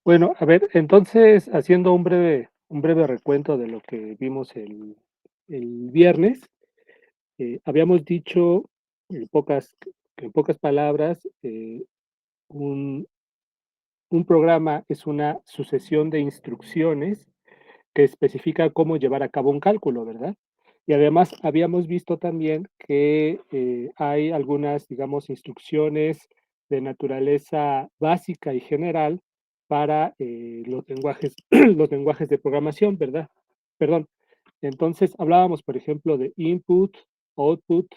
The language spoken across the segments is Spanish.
Bueno, a ver, entonces, haciendo un breve recuento de lo que vimos el viernes, habíamos dicho en pocas palabras, un un programa es una sucesión de instrucciones que especifica cómo llevar a cabo un cálculo, ¿verdad? Y además habíamos visto también que, hay algunas, digamos, instrucciones de naturaleza básica y general para, los lenguajes los lenguajes de programación, ¿verdad? Perdón. Entonces, hablábamos, por ejemplo, de input, output,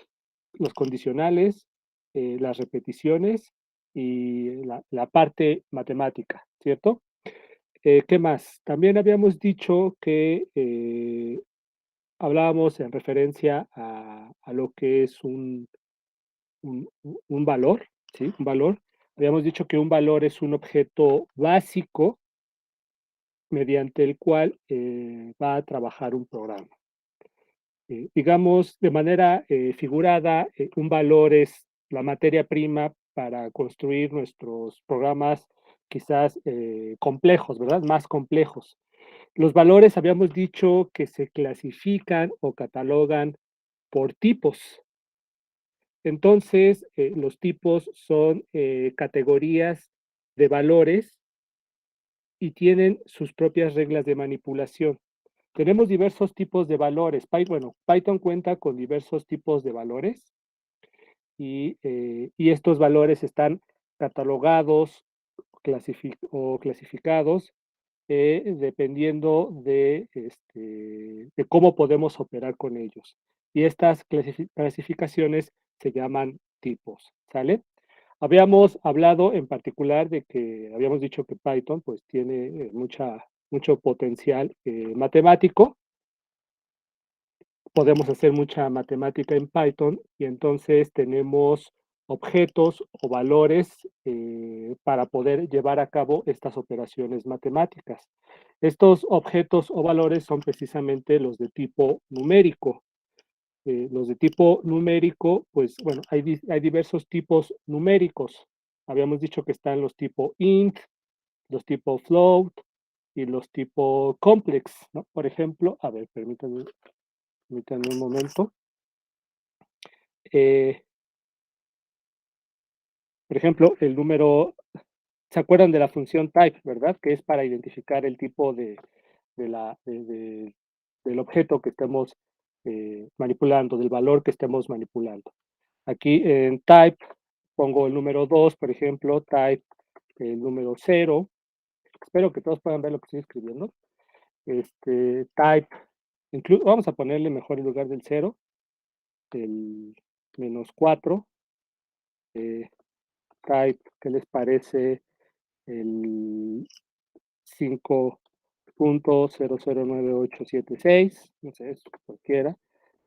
los condicionales, las repeticiones y la parte matemática, ¿cierto? ¿Qué más? También habíamos dicho que, hablábamos en referencia a lo que es un valor, ¿sí? Un valor. Habíamos dicho que un valor es un objeto básico mediante el cual, va a trabajar un programa. Digamos, de manera, figurada, un valor es la materia prima para construir nuestros programas quizás, complejos, ¿verdad? Más complejos. Los valores habíamos dicho que se clasifican o catalogan por tipos. Entonces, los tipos son, categorías de valores y tienen sus propias reglas de manipulación. Tenemos diversos tipos de valores. Python cuenta con diversos tipos de valores y estos valores están catalogados o clasificados dependiendo de cómo podemos operar con ellos. Y estas clasificaciones se llaman tipos, ¿sale? Habíamos hablado en particular de que habíamos dicho que Python pues tiene mucho potencial matemático. Podemos hacer mucha matemática en Python y entonces tenemos objetos o valores para poder llevar a cabo estas operaciones matemáticas. Estos objetos o valores son precisamente los de tipo numérico. Los de tipo numérico, pues bueno, hay diversos tipos numéricos. Habíamos dicho que están los tipo int, los tipo float y los tipo complex, ¿no? Por ejemplo, a ver, permítanme un momento. Eh, por ejemplo, el número, ¿se acuerdan de la función type, verdad? Que es para identificar el tipo de la, del objeto que estemos manipulando, del valor que estemos manipulando. Aquí en type pongo el número 2, por ejemplo, type el número 0. Espero que todos puedan ver lo que estoy escribiendo. Type, vamos a ponerle mejor en lugar del 0, el -4. Type, ¿qué les parece? El 5.009876, no sé, es cualquiera.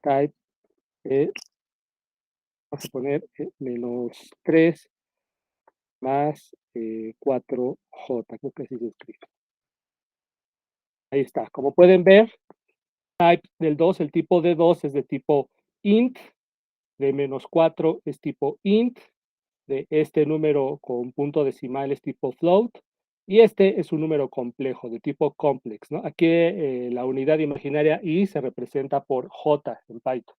Type, vamos a poner -3 más 4J, creo que así se escribe. Ahí está. Como pueden ver, type del 2, el tipo de 2 es de tipo int, de -4 es tipo int, de este número con punto decimal es tipo float, y este es un número complejo de tipo complex, ¿no? Aquí la unidad imaginaria i se representa por j en Python.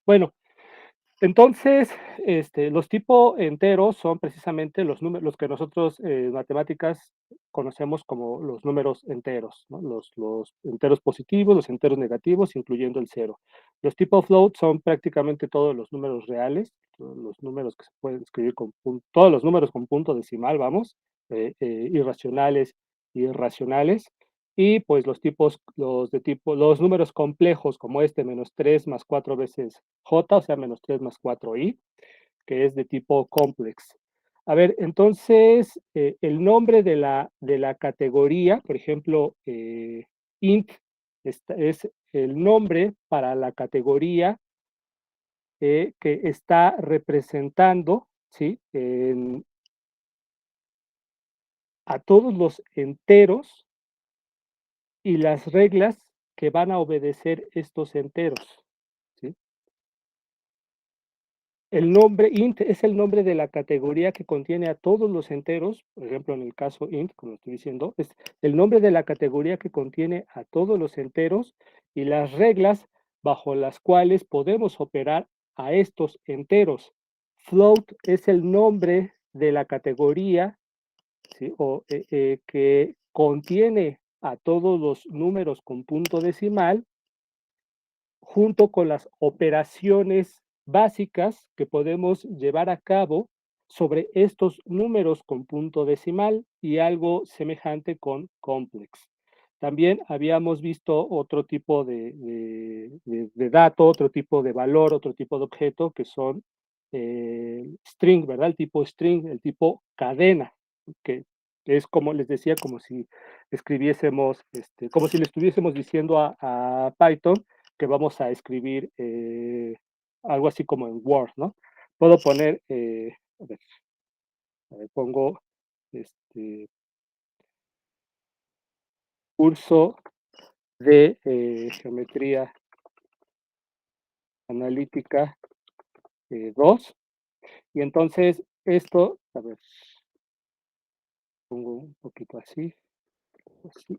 Bueno, entonces, los tipo enteros son precisamente los números, los que nosotros en matemáticas conocemos como los números enteros, ¿no? Los enteros positivos, los enteros negativos, incluyendo el cero. Los tipo float son prácticamente todos los números reales, todos los números que se pueden escribir todos los números con punto decimal, vamos, irracionales y irracionales. Y pues los números complejos como este, -3 más 4 veces j, o sea, -3 más 4i, que es de tipo complex. A ver, entonces, el nombre de la categoría, por ejemplo, int, es el nombre para la categoría que está representando, ¿sí? A todos los enteros y las reglas que van a obedecer estos enteros, ¿sí? el nombre int es el nombre de la categoría que contiene a todos los enteros, por ejemplo, en el caso int, como estoy diciendo, es el nombre de la categoría que contiene a todos los enteros y las reglas bajo las cuales podemos operar a estos enteros. Float es el nombre de la categoría, ¿sí? Que contiene a todos los números con punto decimal, junto con las operaciones básicas que podemos llevar a cabo sobre estos números con punto decimal y algo semejante con complex. También habíamos visto otro tipo de dato, otro tipo de valor, otro tipo de objeto que son string, ¿verdad? El tipo string, el tipo cadena, que es como les decía, como si escribiésemos, como si le estuviésemos diciendo a Python que vamos a escribir algo así como en Word, ¿no? Puedo poner, a ver, pongo curso de geometría analítica 2, y entonces esto, a ver, pongo un poquito así, así.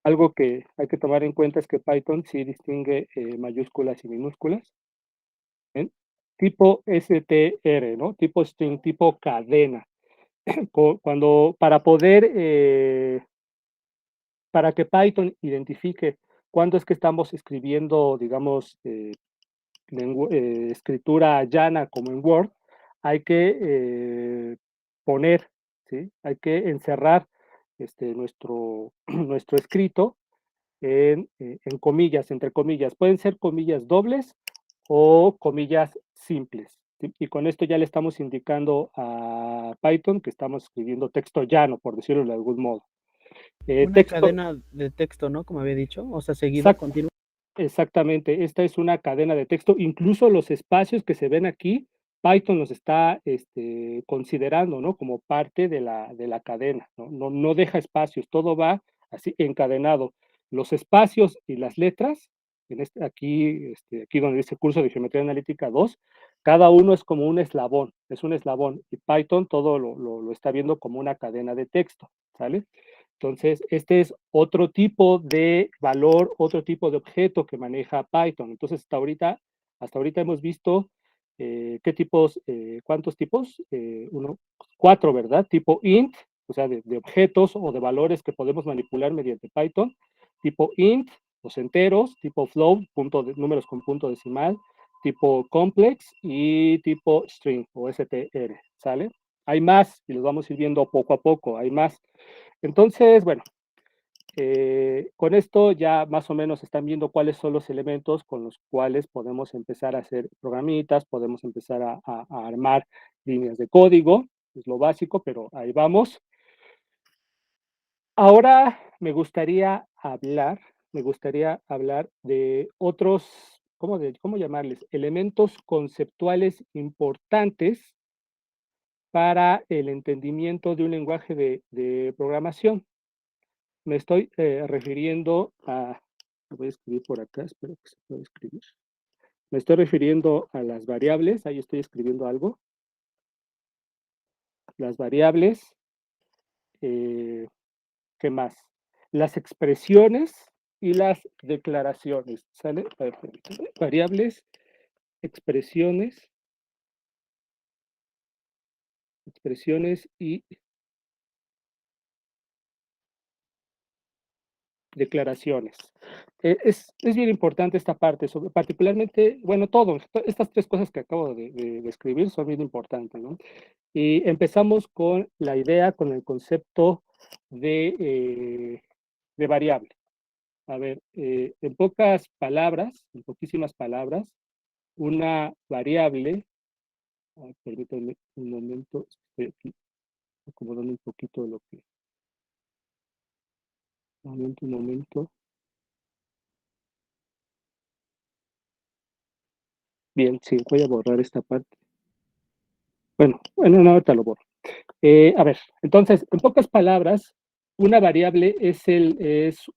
Algo que hay que tomar en cuenta es que Python sí distingue mayúsculas y minúsculas. ¿Ven? Tipo str, ¿no? Tipo string, tipo cadena. Cuando, para que Python identifique cuándo es que estamos escribiendo, digamos, escritura llana como en Word, hay que poner, ¿sí? Hay que encerrar nuestro escrito en comillas, entre comillas. Pueden ser comillas dobles o comillas simples. ¿Sí? Y con esto ya le estamos indicando a Python que estamos escribiendo texto llano, por decirlo de algún modo. Una Texto, cadena de texto, ¿no? Como había dicho, o sea, seguido, exact, continuo. exactamente, esta es una cadena de texto. Incluso los espacios que se ven aquí, Python los está considerando, ¿no? Como parte de la cadena, ¿no? No deja espacios, todo va así encadenado. Los espacios y las letras, aquí donde dice curso de geometría analítica 2, cada uno es como un eslabón, es un eslabón, y Python todo lo está viendo como una cadena de texto, ¿sale? Entonces, este es otro tipo de valor, otro tipo de objeto que maneja Python. Entonces, hasta ahorita hemos visto qué tipos, cuántos tipos, 4, ¿verdad? Tipo int, o sea, de objetos o de valores que podemos manipular mediante Python. Tipo int, los enteros. Tipo float, números con punto decimal. Tipo complex y tipo string o str, ¿sale? Hay más y los vamos a ir viendo poco a poco, hay más. Entonces, bueno, con esto ya más o menos están viendo cuáles son los elementos con los cuales podemos empezar a hacer programitas, podemos empezar a armar líneas de código, es lo básico, pero ahí vamos. Ahora me gustaría hablar de otros, ¿cómo llamarles? Elementos conceptuales importantes para el entendimiento de un lenguaje de programación. Me estoy refiriendo a, lo voy a escribir por acá, espero que se pueda escribir. Me estoy refiriendo a las variables, ahí estoy escribiendo algo. Las variables, ¿qué más? Las expresiones y las declaraciones, ¿sale? A ver, variables, expresiones y declaraciones. Es bien importante esta parte, particularmente, bueno, estas tres cosas que acabo de escribir son bien importantes, ¿no? Y empezamos con la idea, con el concepto de variable. A ver, en pocas palabras, en poquísimas palabras, una variable, permítanme un momento, estoy aquí acomodando un poquito lo que, un momento. Bien, sí, voy a borrar esta parte. Bueno, no, ahorita lo borro. A ver, entonces, en pocas palabras, una variable es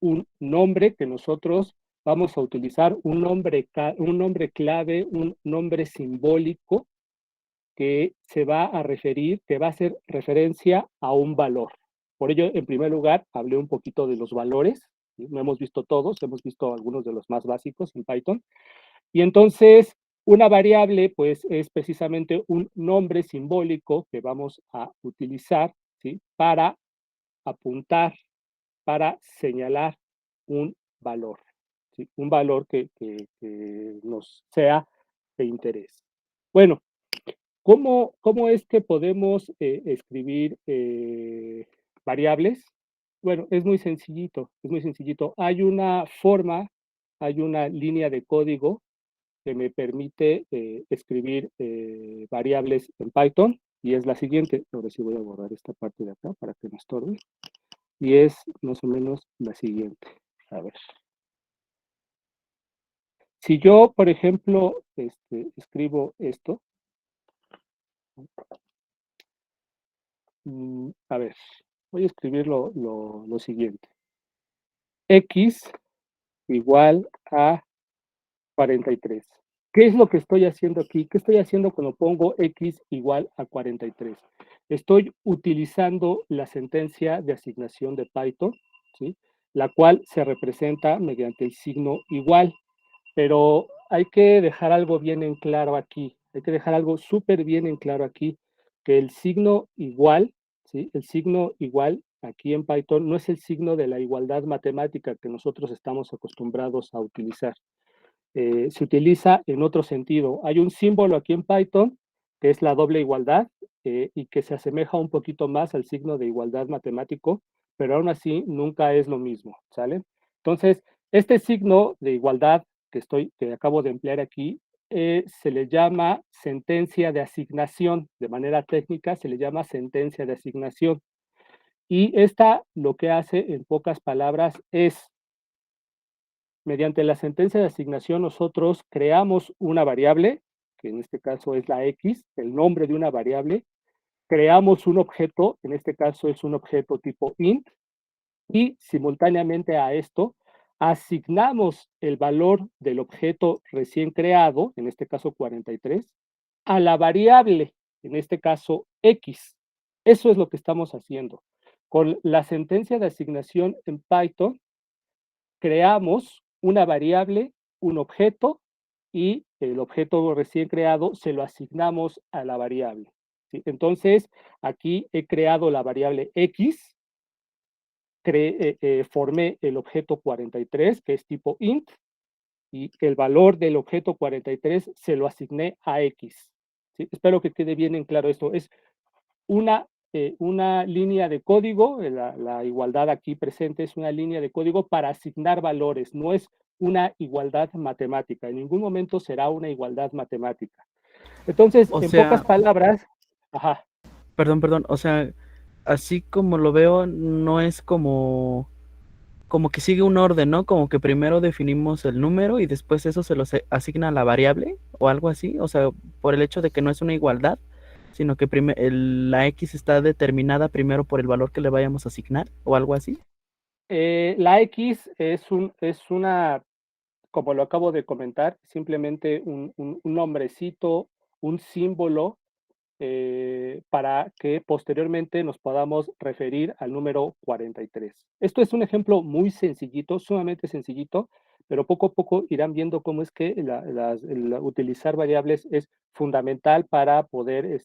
un nombre que nosotros vamos a utilizar un nombre clave, un nombre simbólico que se va a referir, que va a hacer referencia a un valor. Por ello, en primer lugar, hablé un poquito de los valores. No hemos visto todos, hemos visto algunos de los más básicos en Python. Y entonces, una variable, pues, es precisamente un nombre simbólico que vamos a utilizar, ¿sí? Para apuntar, para señalar un valor, ¿sí? Un valor que nos sea de interés. Bueno, ¿cómo es que podemos escribir variables? Bueno, es muy sencillito, es muy sencillito. Hay una forma, hay una línea de código que me permite escribir variables en Python y es la siguiente. Ahora sí voy a borrar esta parte de acá para que no estorbe. Y es más o menos la siguiente. A ver. Si yo, por ejemplo, escribo esto, a ver, voy a escribir lo siguiente. X igual a 43. ¿Qué es lo que estoy haciendo aquí? ¿Qué estoy haciendo cuando pongo X igual a 43? Estoy utilizando la sentencia de asignación de Python, ¿sí? La cual se representa mediante el signo igual. Pero hay que dejar algo bien en claro aquí, hay que dejar algo súper bien en claro aquí, que el signo igual, ¿sí? El signo igual aquí en Python no es el signo de la igualdad matemática que nosotros estamos acostumbrados a utilizar. Se utiliza en otro sentido. Hay un símbolo aquí en Python que es la doble igualdad y que se asemeja un poquito más al signo de igualdad matemático, pero aún así nunca es lo mismo, ¿sale? Entonces, este signo de igualdad que acabo de emplear aquí se le llama sentencia de asignación. De manera técnica se le llama sentencia de asignación. Y esta lo que hace, en pocas palabras, es mediante la sentencia de asignación nosotros creamos una variable, que en este caso es la X, el nombre de una variable, creamos un objeto, en este caso es un objeto tipo int, y simultáneamente a esto asignamos el valor del objeto recién creado, en este caso 43, a la variable, en este caso X. Eso es lo que estamos haciendo. Con la sentencia de asignación en Python, creamos una variable, un objeto, y el objeto recién creado se lo asignamos a la variable, ¿sí? Entonces, aquí he creado la variable X, formé el objeto 43, que es tipo int, y el valor del objeto 43 se lo asigné a X, ¿sí? Espero que quede bien en claro esto. Es una línea de código, la igualdad aquí presente es una línea de código para asignar valores, no es una igualdad matemática, en ningún momento será una igualdad matemática. Entonces, O en pocas sea, palabras, ajá. perdón, o sea, así como lo veo, no es como que sigue un orden, ¿no? Como que primero definimos el número y después eso se lo asigna a la variable o algo así, o sea, por el hecho de que no es una igualdad, sino que la X está determinada primero por el valor que le vayamos a asignar o algo así. La X es una, como lo acabo de comentar, simplemente un nombrecito, un símbolo para que posteriormente nos podamos referir al número 43. Esto es un ejemplo muy sencillito, sumamente sencillito, pero poco a poco irán viendo cómo es que utilizar variables es fundamental para poder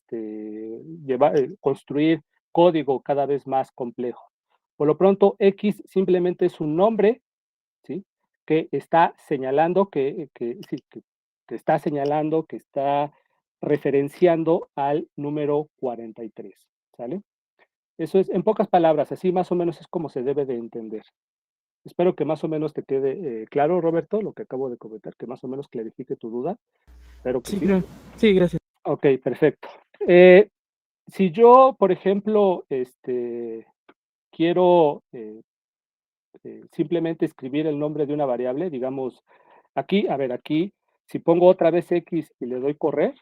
construir código cada vez más complejo. Por lo pronto, X simplemente es un nombre, ¿sí? Que está señalando que está señalando, que está referenciando al número 43, ¿sale? Eso es, en pocas palabras, así más o menos es como se debe de entender. Espero que más o menos te quede claro, Roberto, lo que acabo de comentar, que más o menos clarifique tu duda. Espero que Sí, sí. sí, gracias. Ok, perfecto. Si yo, por ejemplo, quiero simplemente escribir el nombre de una variable, digamos, aquí, a ver, aquí, si pongo otra vez X y le doy correr,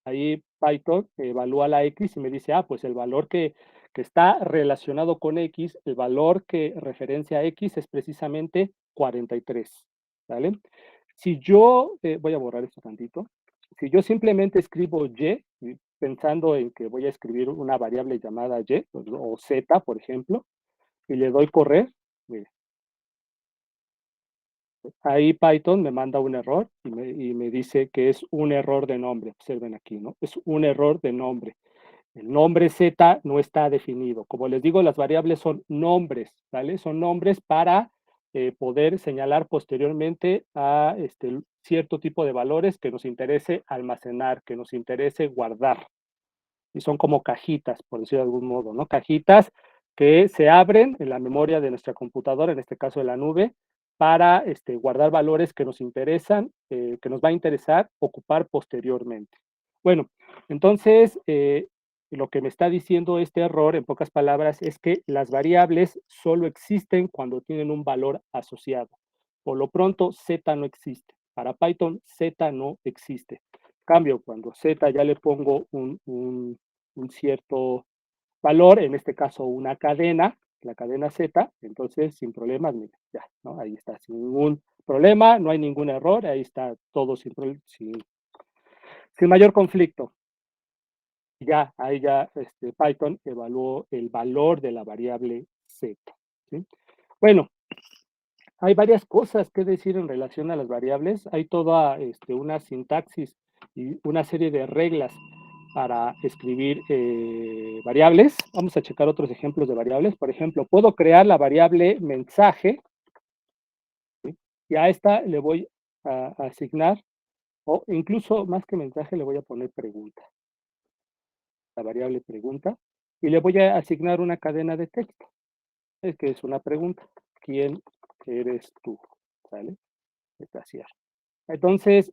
ahí Python evalúa la X y me dice, pues el valor que está relacionado con X, el valor que referencia a X es precisamente 43. ¿vale? Si yo, voy a borrar esto tantito, si yo simplemente escribo pensando en que voy a escribir una variable llamada y o z, por ejemplo, y le doy correr, mire, ahí Python me manda un error y me dice que es un error de nombre. Observen aquí, ¿no? Es un error de nombre. El nombre Z no está definido. Como les digo, las variables son nombres, ¿vale? Son nombres para poder señalar posteriormente a cierto tipo de valores que nos interese almacenar, que nos interese guardar. Y son como cajitas, por decirlo de algún modo, ¿no? Cajitas que se abren en la memoria de nuestra computadora, en este caso de la nube, para guardar valores que nos interesan, que nos va a interesar ocupar posteriormente. Bueno, entonces, lo que me está diciendo este error, en pocas palabras, es que las variables solo existen cuando tienen un valor asociado. Por lo pronto, Z no existe. Para Python, Z no existe. Cambio, cuando Z ya le pongo un cierto valor, en este caso una cadena, la cadena Z, entonces sin problemas, mira, ya, ¿no? Ahí está, sin ningún problema, no hay ningún error, ahí está todo sin mayor conflicto. Ya, ahí ya Python evaluó el valor de la variable Z. ¿Sí? Bueno, hay varias cosas que decir en relación a las variables. Hay toda una sintaxis y una serie de reglas para escribir variables. Vamos a checar otros ejemplos de variables. Por ejemplo, puedo crear la variable mensaje, ¿sí? Y a esta le voy a asignar, o incluso más que mensaje, le voy a poner pregunta, la variable pregunta, y le voy a asignar una cadena de texto, es que es una pregunta. ¿Quién eres tú? ¿Sale? Espaciar. Entonces,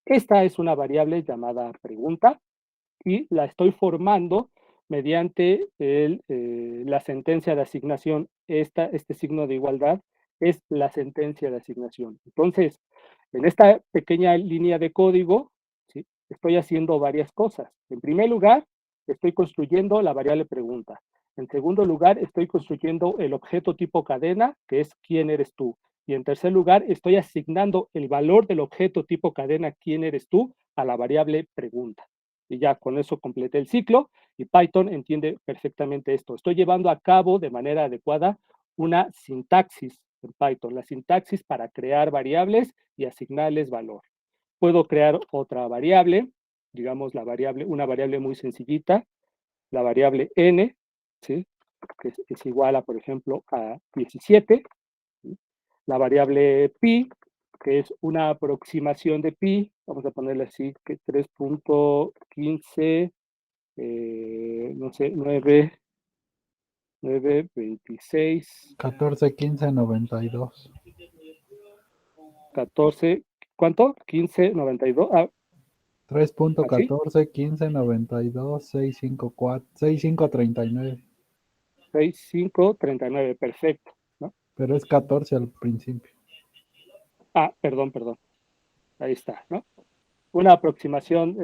esta es una variable llamada pregunta y la estoy formando mediante la sentencia de asignación. Este signo de igualdad es la sentencia de asignación. Entonces, en esta pequeña línea de código, ¿sí? Estoy haciendo varias cosas. En primer lugar, estoy construyendo la variable pregunta. En segundo lugar, estoy construyendo el objeto tipo cadena, que es quién eres tú. Y en tercer lugar, estoy asignando el valor del objeto tipo cadena, quién eres tú, a la variable pregunta. Y ya con eso completé el ciclo y Python entiende perfectamente esto. Estoy llevando a cabo de manera adecuada una sintaxis en Python, la sintaxis para crear variables y asignarles valor. Puedo crear otra variable, digamos una variable muy sencillita, la variable n, ¿sí? Que es igual a, por ejemplo, a 17, ¿sí? La variable pi, que es una aproximación de pi, vamos a ponerle así, que 3.15, no sé, 9, 26, 14, 15, 92. 14, ¿cuánto? 15, 92, así, 3.14, 15, 92, 654, 6539. 6, 5, 39, perfecto, ¿no? Pero es 14 al principio. Perdón, ahí está, ¿no? Una aproximación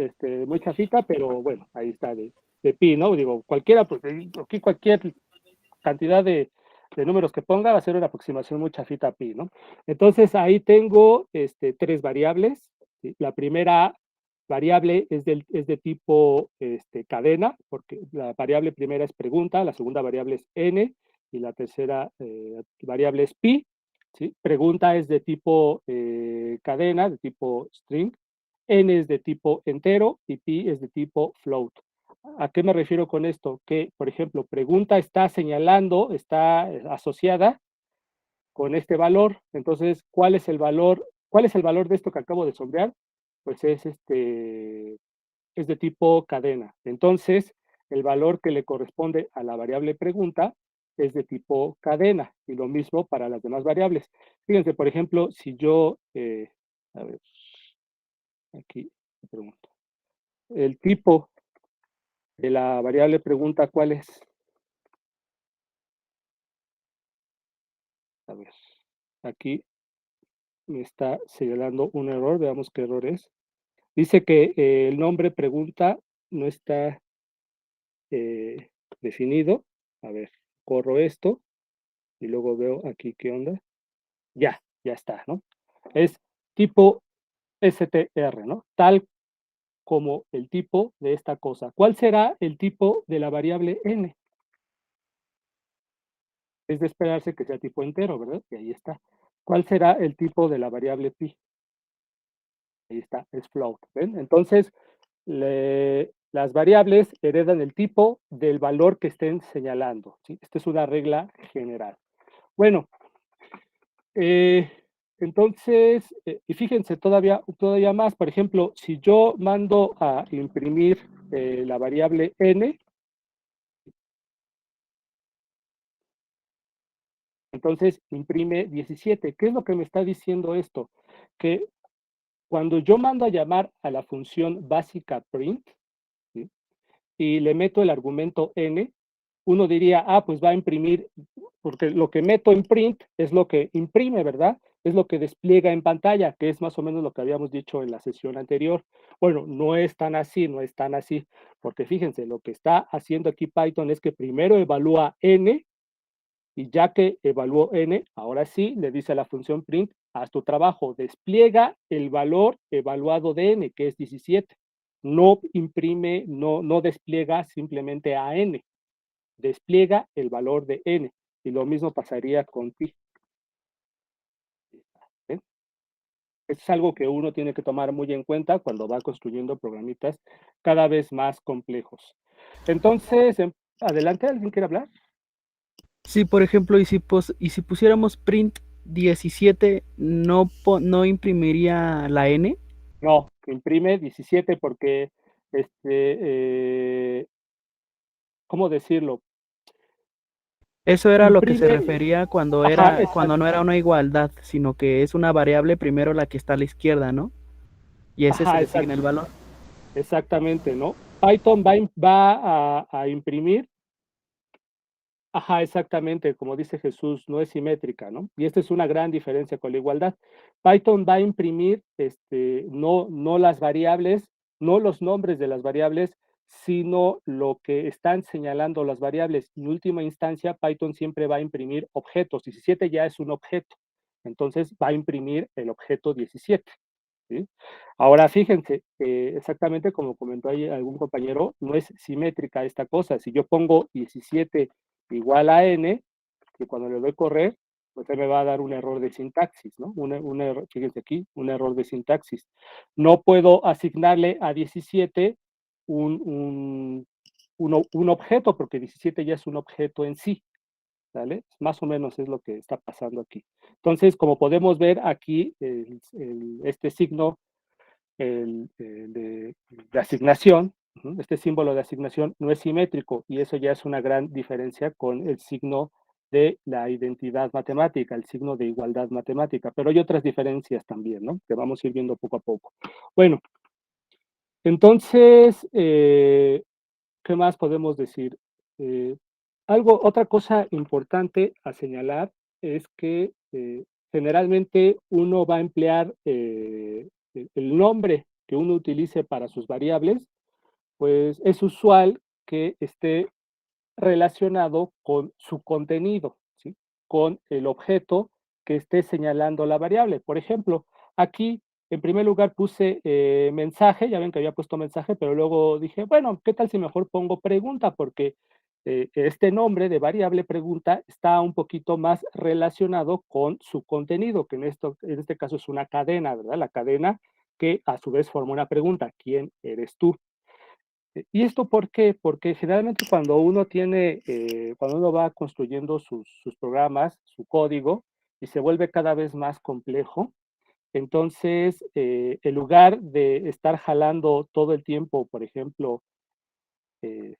muy chafita, pero bueno, ahí está de pi, ¿no? Digo, cualquiera, pues aquí cualquier cantidad de números que ponga va a ser una aproximación muy chafita a pi, ¿no? Entonces ahí tengo tres variables. ¿Sí? La primera variable es de tipo cadena, porque la variable primera es pregunta, la segunda variable es n y la tercera variable es pi. ¿Sí? Pregunta es de tipo cadena, de tipo string, n es de tipo entero y pi es de tipo float. ¿A qué me refiero con esto? Que, por ejemplo, pregunta está señalando, está asociada con este valor. Entonces, ¿cuál es el valor? ¿Cuál es el valor de esto que acabo de sombrear? Pues es de tipo cadena. Entonces, el valor que le corresponde a la variable pregunta es de tipo cadena y lo mismo para las demás variables. Fíjense, por ejemplo, si yo, a ver, aquí me pregunto, el tipo de la variable pregunta, ¿cuál es? A ver, aquí me está señalando un error, veamos qué error es. Dice que el nombre pregunta no está eh, definido. A ver, corro esto y luego veo aquí qué onda. Ya está, ¿no? Es tipo str, ¿no? Tal como el tipo de esta cosa. ¿Cuál será el tipo de la variable n? Es de esperarse que sea tipo entero, ¿verdad? Y ahí está. ¿Cuál será el tipo de la variable pi? Ahí está, es float. ¿Ven? Entonces, las variables heredan el tipo del valor que estén señalando. ¿Sí? Esta es una regla general. Bueno, entonces, y fíjense todavía más, por ejemplo, si yo mando a imprimir la variable n, entonces imprime 17. ¿Qué es lo que me está diciendo esto? Que cuando yo mando a llamar a la función básica print, ¿sí? Y le meto el argumento n, uno diría, pues va a imprimir, porque lo que meto en print es lo que imprime, ¿verdad? Es lo que despliega en pantalla, que es más o menos lo que habíamos dicho en la sesión anterior. Bueno, no es tan así, porque fíjense, lo que está haciendo aquí Python es que primero evalúa n, y ya que evaluó n, ahora sí le dice a la función print, haz tu trabajo, despliega el valor evaluado de n, que es 17. No imprime, no despliega simplemente a n, despliega el valor de n. Y lo mismo pasaría con pi. ¿Eh? Esto es algo que uno tiene que tomar muy en cuenta cuando va construyendo programitas cada vez más complejos. Entonces, adelante, ¿alguien quiere hablar? Sí, por ejemplo, y si pusiéramos print 17, no imprimiría la n. No, imprime 17 porque, ¿cómo decirlo? Eso era lo que se Imprime, refería ajá, cuando no era una igualdad, sino que es una variable primero la que está a la izquierda, ¿no? Y a ese se ajá, le asigna el valor. exactamente, ¿no? Python va a imprimir, ajá, exactamente, como dice Jesús, no es simétrica, ¿no? Y esta es una gran diferencia con la igualdad. Python va a imprimir, no las variables, no los nombres de las variables, sino lo que están señalando las variables. En última instancia, Python siempre va a imprimir objetos. 17 ya es un objeto. Entonces va a imprimir el objeto 17. ¿Sí? Ahora fíjense, exactamente como comentó ahí algún compañero, no es simétrica esta cosa. Si yo pongo 17 igual a n, que cuando le doy a correr, pues me va a dar un error de sintaxis, ¿no? Error, fíjense aquí, un error de sintaxis. No puedo asignarle a 17 un objeto, porque 17 ya es un objeto en sí, ¿vale? Más o menos es lo que está pasando aquí. Entonces, como podemos ver aquí, este signo de asignación, este símbolo de asignación no es simétrico y eso ya es una gran diferencia con el signo de la identidad matemática, el signo de igualdad matemática, pero hay otras diferencias también, ¿no? Que vamos a ir viendo poco a poco. Bueno, entonces, ¿qué más podemos decir? Eh, otra cosa importante a señalar es que generalmente uno va a emplear el nombre que uno utilice para sus variables, pues es usual que esté relacionado con su contenido, ¿sí? Con el objeto que esté señalando la variable. Por ejemplo, aquí en primer lugar puse mensaje, ya ven que había puesto mensaje, pero luego dije, bueno, ¿qué tal si mejor pongo pregunta? Porque este nombre de variable pregunta está un poquito más relacionado con su contenido, que en este caso es una cadena, ¿verdad? La cadena que a su vez forma una pregunta, ¿quién eres tú? ¿Y esto por qué? Porque generalmente cuando uno va construyendo sus programas, su código, y se vuelve cada vez más complejo, entonces en lugar de estar jalando todo el tiempo, por ejemplo, eh,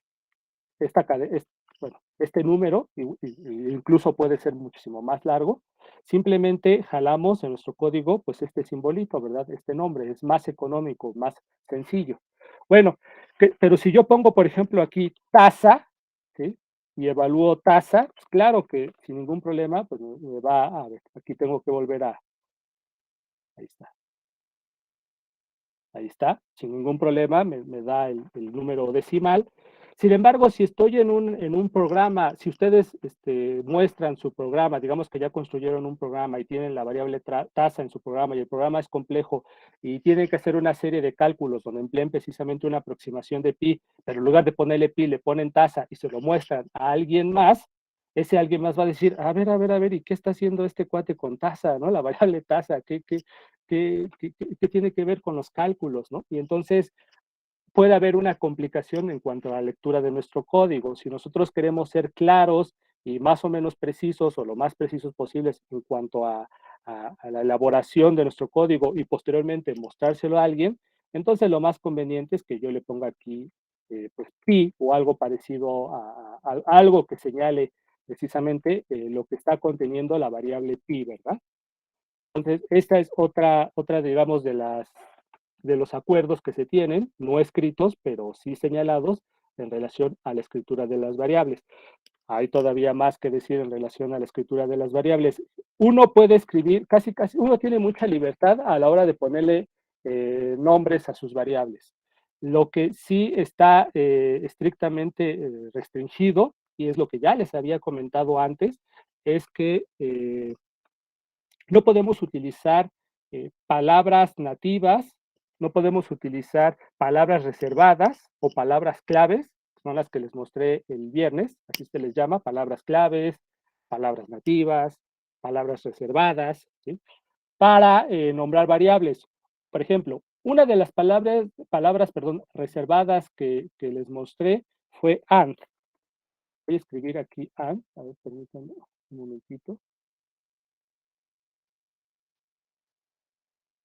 este número, incluso puede ser muchísimo más largo, simplemente jalamos en nuestro código pues este simbolito, ¿verdad? Este nombre es más económico, más sencillo. Bueno, pero si yo pongo, por ejemplo, aquí tasa, ¿sí? Y evalúo tasa, pues claro que sin ningún problema, pues me va a ver, aquí tengo que volver ahí está. Ahí está, sin ningún problema, me da el número decimal. Sin embargo, si estoy en un programa, si ustedes muestran su programa, digamos que ya construyeron un programa y tienen la variable tasa en su programa y el programa es complejo y tienen que hacer una serie de cálculos donde empleen precisamente una aproximación de pi, pero en lugar de ponerle pi le ponen tasa y se lo muestran a alguien más, ese alguien más va a decir, a ver, ¿y qué está haciendo este cuate con tasa, ¿no? La variable tasa, ¿qué tiene que ver con los cálculos, ¿no? Y entonces puede haber una complicación en cuanto a la lectura de nuestro código. Si nosotros queremos ser claros y más o menos precisos o lo más precisos posibles en cuanto a la elaboración de nuestro código y posteriormente mostrárselo a alguien, entonces lo más conveniente es que yo le ponga aquí pues pi o algo parecido a algo que señale precisamente lo que está conteniendo la variable pi, ¿verdad? Entonces, esta es otra digamos, de los acuerdos que se tienen, no escritos, pero sí señalados en relación a la escritura de las variables. Hay todavía más que decir en relación a la escritura de las variables. Uno puede escribir, casi, uno tiene mucha libertad a la hora de ponerle nombres a sus variables. Lo que sí está estrictamente restringido, y es lo que ya les había comentado antes, es que no podemos utilizar palabras nativas, no podemos utilizar palabras reservadas o palabras claves, son las que les mostré el viernes, así se les llama, palabras claves, palabras nativas, palabras reservadas, ¿sí? Para nombrar variables. Por ejemplo, una de las palabras reservadas que les mostré fue and. Voy a escribir aquí and, a ver, permítanme un momentito.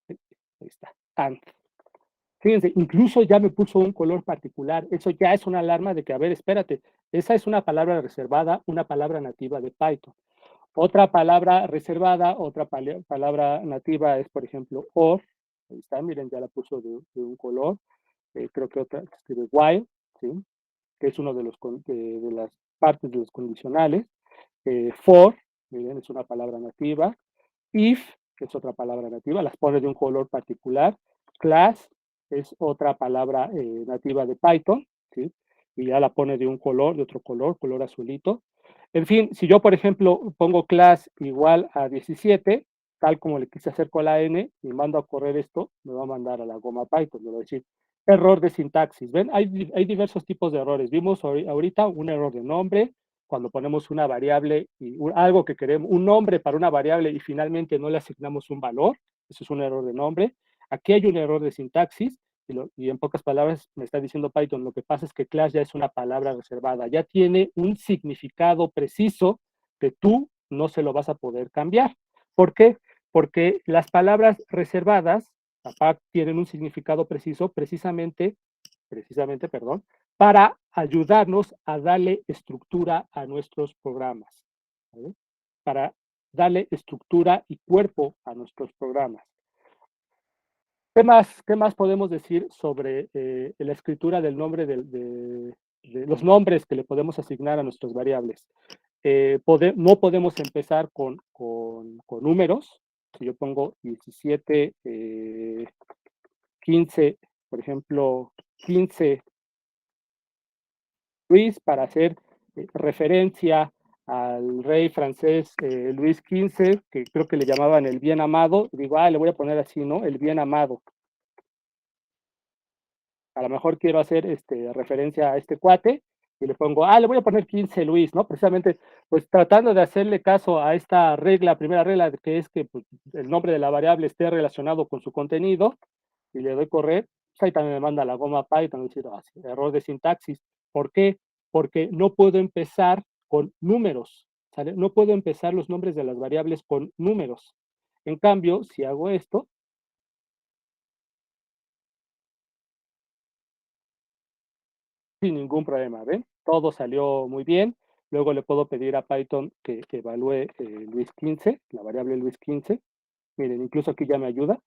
Ahí está, and. Fíjense, incluso ya me puso un color particular. Eso ya es una alarma de que, a ver, espérate, esa es una palabra reservada, una palabra nativa de Python. Otra palabra reservada, otra palabra nativa es, por ejemplo, or. Ahí está, miren, ya la puso de un color. Creo que otra escribe while, ¿sí? Que es uno de las partes de los condicionales. For, miren, es una palabra nativa. If, que es otra palabra nativa, las pone de un color particular. Class es otra palabra nativa de Python, ¿sí? Y ya la pone de un color, de otro color azulito. En fin, si yo, por ejemplo, pongo class igual a 17, tal como le quise hacer con la N, y mando a correr esto, me va a mandar a la goma Python, me va a decir, error de sintaxis. ¿Ven? Hay diversos tipos de errores. Vimos ahorita un error de nombre, cuando ponemos una variable y algo que queremos, un nombre para una variable y finalmente no le asignamos un valor, eso es un error de nombre. Aquí hay un error de sintaxis y en pocas palabras me está diciendo Python, lo que pasa es que class ya es una palabra reservada, ya tiene un significado preciso que tú no se lo vas a poder cambiar. ¿Por qué? Porque las palabras reservadas tienen un significado preciso precisamente, perdón, para ayudarnos a darle estructura a nuestros programas, ¿vale? Para darle estructura y cuerpo a nuestros programas. ¿Qué más podemos decir sobre la escritura del nombre de los nombres que le podemos asignar a nuestras variables? No podemos empezar con números. Si yo pongo 17, 15, por ejemplo, 15 Luis, para hacer referencia al rey francés Luis XV, que creo que le llamaban el bien amado. Digo, le voy a poner así, ¿no? El bien amado. A lo mejor quiero hacer referencia a este cuate y le pongo, le voy a poner 15 Luis, ¿no? Precisamente, pues tratando de hacerle caso a esta regla, primera regla, que es que pues, el nombre de la variable esté relacionado con su contenido, y le doy correr, pues ahí también me manda la goma Python, decir, error de sintaxis. ¿Por qué? Porque no puedo empezar con números, ¿sale? No puedo empezar los nombres de las variables con números. En cambio, si hago esto, sin ningún problema, ¿ven? Todo salió muy bien. Luego le puedo pedir a Python que evalúe Luis 15, la variable Luis 15. Miren, incluso aquí ya me ayuda.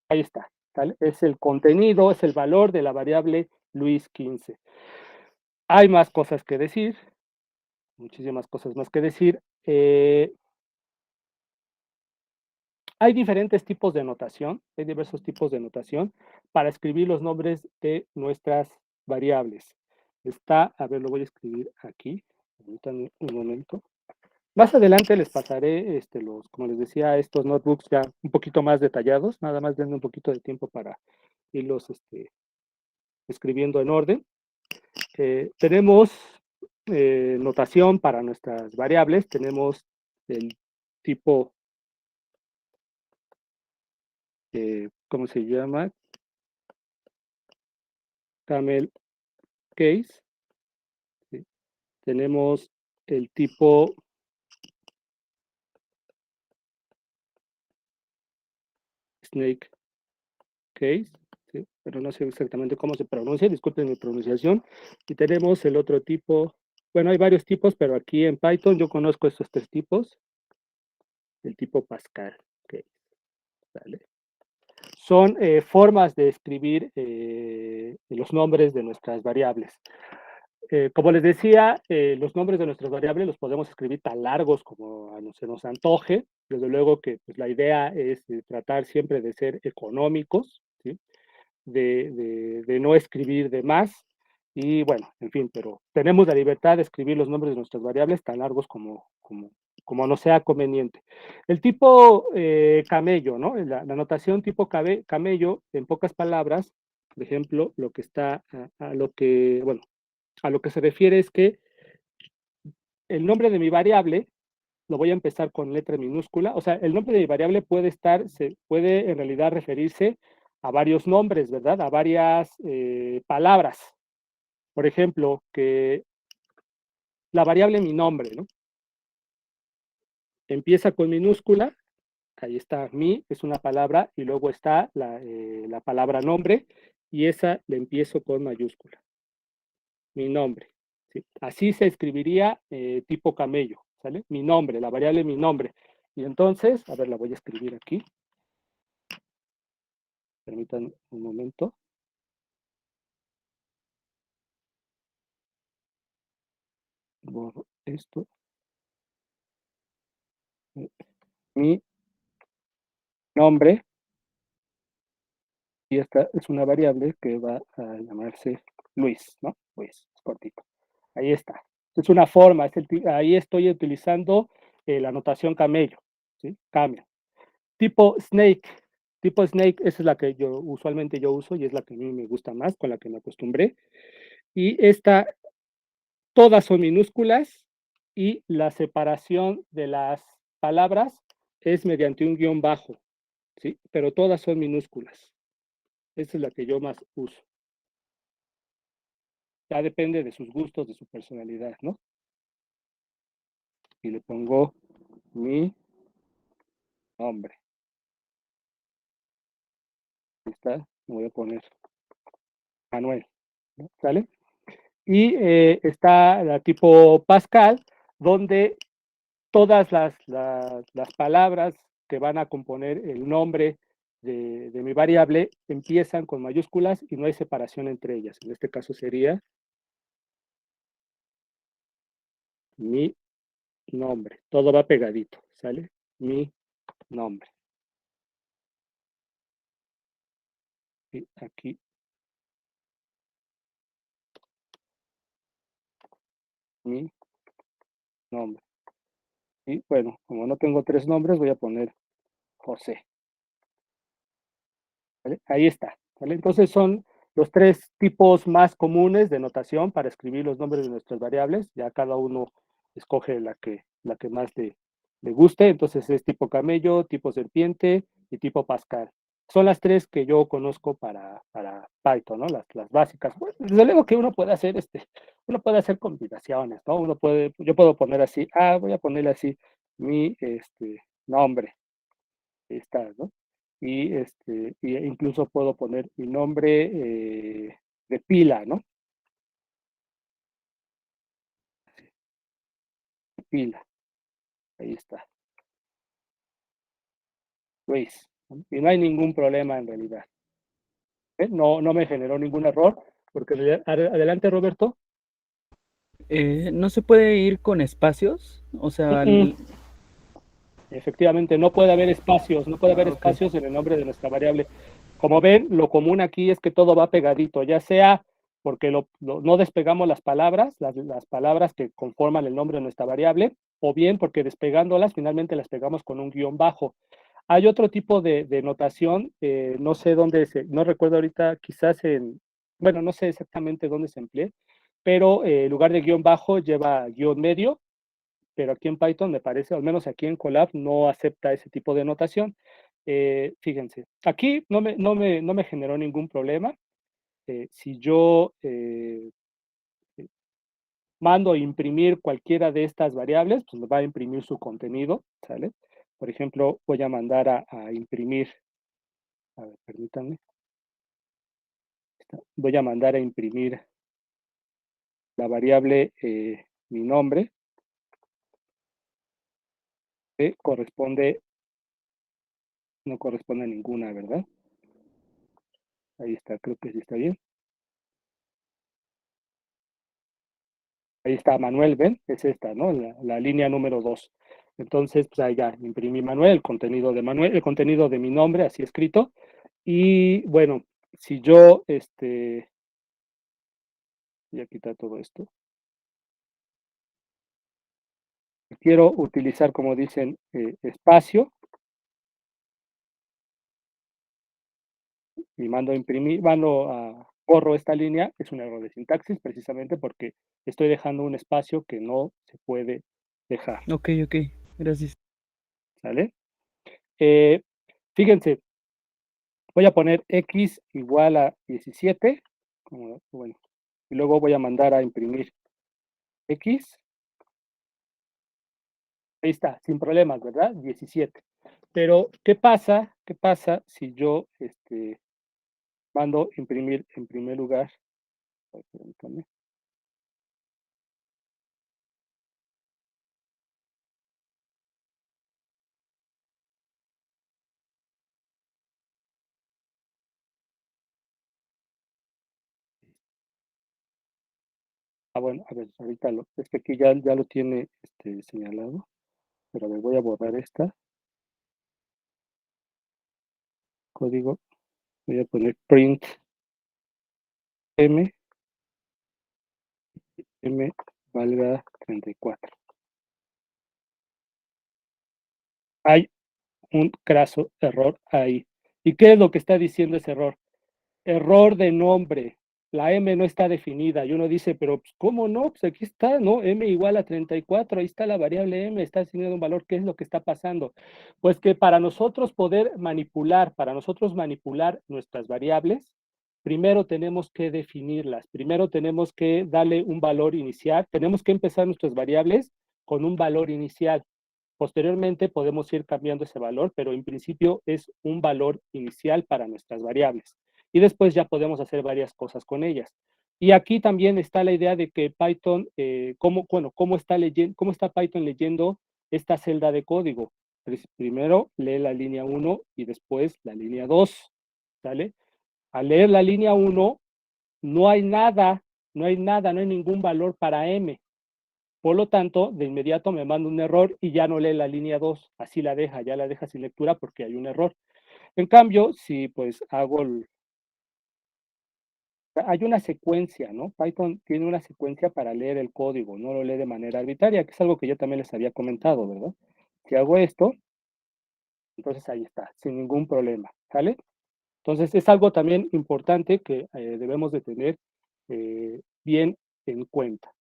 Ahí está, ¿vale? Es el contenido, es el valor de la variable Luis 15. Hay más cosas que decir, muchísimas cosas más que decir. Hay diferentes tipos de notación, hay diversos tipos de notación para escribir los nombres de nuestras variables. Está, a ver, lo voy a escribir aquí, permítanme un momento. Más adelante les pasaré, como les decía, estos notebooks ya un poquito más detallados, nada más denme un poquito de tiempo para irlos escribiendo en orden. Tenemos notación para nuestras variables, tenemos el tipo, ¿cómo se llama? Camel case. ¿Sí? Tenemos el tipo snake case, ¿sí? Pero no sé exactamente cómo se pronuncia, disculpen mi pronunciación. Y tenemos el otro tipo, bueno, hay varios tipos, pero aquí en Python yo conozco estos tres tipos. El tipo Pascal case, ¿vale? Son formas de escribir los nombres de nuestras variables. Como les decía, los nombres de nuestras variables los podemos escribir tan largos como se nos antoje. Desde luego que pues, la idea es tratar siempre de ser económicos, ¿sí? de no escribir de más. Y bueno, en fin, pero tenemos la libertad de escribir los nombres de nuestras variables tan largos como nos sea conveniente. El tipo camello, ¿no? La notación tipo camello, en pocas palabras, por ejemplo, lo que está a lo que, bueno, a lo que se refiere es que el nombre de mi variable lo voy a empezar con letra minúscula. O sea, el nombre de mi variable puede en realidad referirse a varios nombres, ¿verdad? A varias palabras. Por ejemplo, que la variable mi nombre, ¿no? Empieza con minúscula, ahí está mi, es una palabra, y luego está la palabra nombre, y esa le empiezo con mayúscula. Mi nombre. ¿Sí? Así se escribiría tipo camello, ¿sale? Mi nombre, la variable mi nombre. Y entonces, a ver, la voy a escribir aquí. Permítanme un momento. Borro esto. Mi nombre. Y esta es una variable que va a llamarse Luis, ¿no? Luis, es cortito. Ahí está. Es una forma, ahí estoy utilizando la notación camello, ¿sí? Camel. Tipo snake. Tipo snake, esa es la que usualmente yo uso y es la que a mí me gusta más, con la que me acostumbré. Y esta, todas son minúsculas y la separación de las palabras es mediante un guión bajo, ¿sí? Pero todas son minúsculas. Esta es la que yo más uso. Ya depende de sus gustos, de su personalidad, ¿no? Y le pongo mi nombre. Ahí está, me voy a poner Manuel, ¿no? ¿Sale? Y está la tipo Pascal, donde todas las palabras que van a componer el nombre de mi variable empiezan con mayúsculas y no hay separación entre ellas. En este caso sería mi nombre. Todo va pegadito, ¿sale? Mi nombre. Y aquí. Mi nombre. Y bueno, como no tengo tres nombres, voy a poner José. ¿Vale? Ahí está. ¿Vale? Entonces son los tres tipos más comunes de notación para escribir los nombres de nuestras variables. Ya cada uno escoge la que más le guste. Entonces es tipo camello, tipo serpiente y tipo Pascal. Son las tres que yo conozco para Python, ¿no? Las básicas. Bueno, desde luego que uno puede hacer uno puede hacer combinaciones, ¿no? Yo puedo poner así, voy a ponerle así mi nombre. Ahí está, ¿no? Y incluso puedo poner mi nombre de pila, ¿no? De pila. Ahí está. Luis. ¿No? Y no hay ningún problema en realidad. No me generó ningún error, porque adelante, Roberto. ¿No se puede ir con espacios? O sea, Efectivamente, no puede haber espacios, no puede haber ok. espacios en el nombre de nuestra variable. Como ven, lo común aquí es que todo va pegadito, ya sea porque no despegamos las palabras, las palabras que conforman el nombre de nuestra variable, o bien porque despegándolas finalmente las pegamos con un guión bajo. Hay otro tipo de notación, no sé dónde no recuerdo ahorita, quizás bueno, no sé exactamente dónde se emplee, pero en lugar de guión bajo lleva guión medio, pero aquí en Python me parece, al menos aquí en Colab, no acepta ese tipo de notación. Fíjense, aquí no me generó ningún problema. Si yo mando a imprimir cualquiera de estas variables, pues me va a imprimir su contenido, ¿sale? Por ejemplo, voy a mandar a imprimir, a ver, permítanme, voy a mandar a imprimir la variable mi nombre, que corresponde, no corresponde a ninguna, ¿verdad? Ahí está, creo que sí está bien. Ahí está Manuel, ¿ven? Es esta, ¿no? La línea número 2. Entonces, pues ahí ya imprimí Manuel, el contenido de Manuel, el contenido de mi nombre, así escrito. Y bueno, si yo, voy a quitar todo esto. Quiero utilizar, como dicen, espacio. Y mando a imprimir, borro esta línea, es un error de sintaxis precisamente porque estoy dejando un espacio que no se puede dejar, Ok, gracias. ¿sale? Fíjense, voy a poner x igual a 17, bueno, y luego voy a mandar a imprimir x. Ahí está, sin problemas, ¿verdad? 17. Pero, ¿qué pasa? ¿Qué pasa si yo mando imprimir en primer lugar? Permítame. Bueno, a ver, ahorita es que aquí ya lo tiene señalado, pero me voy a borrar esta código, voy a poner print m valga 34. Hay un craso error ahí. ¿Y qué es lo que está diciendo ese error? Error de nombre. La M no está definida. Y uno dice, pero pues, ¿cómo no? Pues aquí está, ¿no? M igual a 34, ahí está la variable M, está asignando un valor. ¿Qué es lo que está pasando? Pues que para nosotros poder manipular, nuestras variables, primero tenemos que definirlas, primero tenemos que darle un valor inicial, tenemos que empezar nuestras variables con un valor inicial. Posteriormente podemos ir cambiando ese valor, pero en principio es un valor inicial para nuestras variables. Y después ya podemos hacer varias cosas con ellas. Y aquí también está la idea de que Python, ¿cómo está Python leyendo esta celda de código? Pues primero lee la línea 1 y después la línea 2, ¿sale? Al leer la línea 1, no hay nada, no hay ningún valor para M. Por lo tanto, de inmediato me manda un error y ya no lee la línea 2, así ya la deja sin lectura porque hay un error. En cambio, si pues hay una secuencia, ¿no? Python tiene una secuencia para leer el código, no lo lee de manera arbitraria, que es algo que yo también les había comentado, ¿verdad? Si hago esto, entonces ahí está, sin ningún problema, ¿sale? Entonces es algo también importante que debemos de tener bien en cuenta.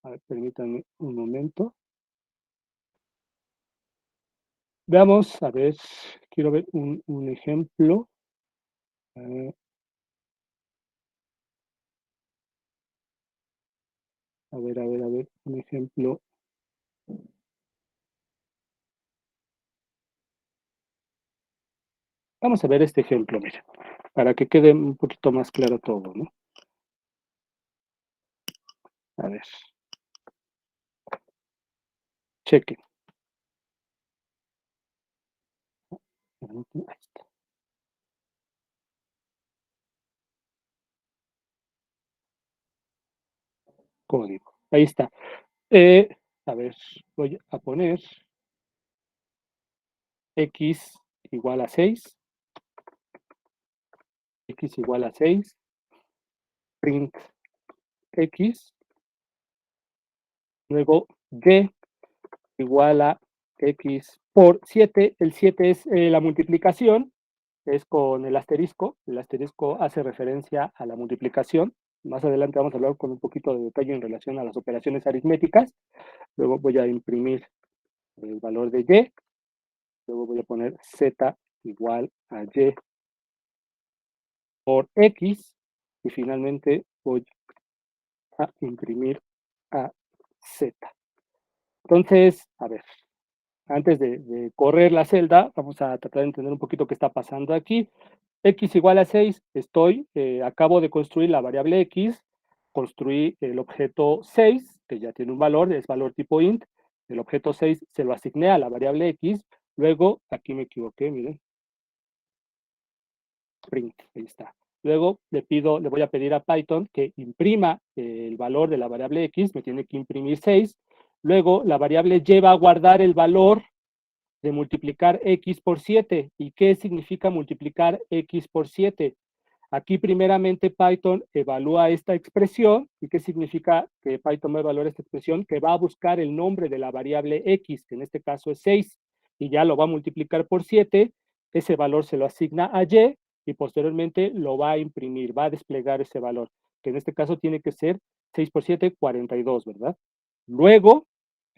A ver, permítanme un momento. Veamos, a ver, quiero ver un ejemplo. A ver, un ejemplo. Vamos a ver este ejemplo, mira, para que quede un poquito más claro todo, ¿no? A ver. Chequen. Ahí está. Código. Ahí está. A ver, voy a poner x igual a 6. X igual a 6. print x, luego y igual a x por 7. El 7 es la multiplicación, es con el asterisco hace referencia a la multiplicación. Más adelante vamos a hablar con un poquito de detalle en relación a las operaciones aritméticas. Luego voy a imprimir el valor de y, luego voy a poner z igual a y por x, y finalmente voy a imprimir a z. Entonces, a ver, antes de correr la celda, vamos a tratar de entender un poquito qué está pasando aquí. X igual a 6, acabo de construir la variable x, construí el objeto 6, que ya tiene un valor, es valor tipo int, el objeto 6 se lo asigné a la variable x, luego, aquí me equivoqué, miren, print, ahí está. Luego le voy a pedir a Python que imprima el valor de la variable x, me tiene que imprimir 6, luego la variable y va a guardar el valor de multiplicar x por 7. ¿Y qué significa multiplicar x por 7? Aquí primeramente Python evalúa esta expresión. ¿Y qué significa que Python va a evaluar esta expresión? Que va a buscar el nombre de la variable x, que en este caso es 6, y ya lo va a multiplicar por 7, ese valor se lo asigna a y posteriormente lo va a imprimir, va a desplegar ese valor, que en este caso tiene que ser 6 por 7, 42, ¿verdad? Luego,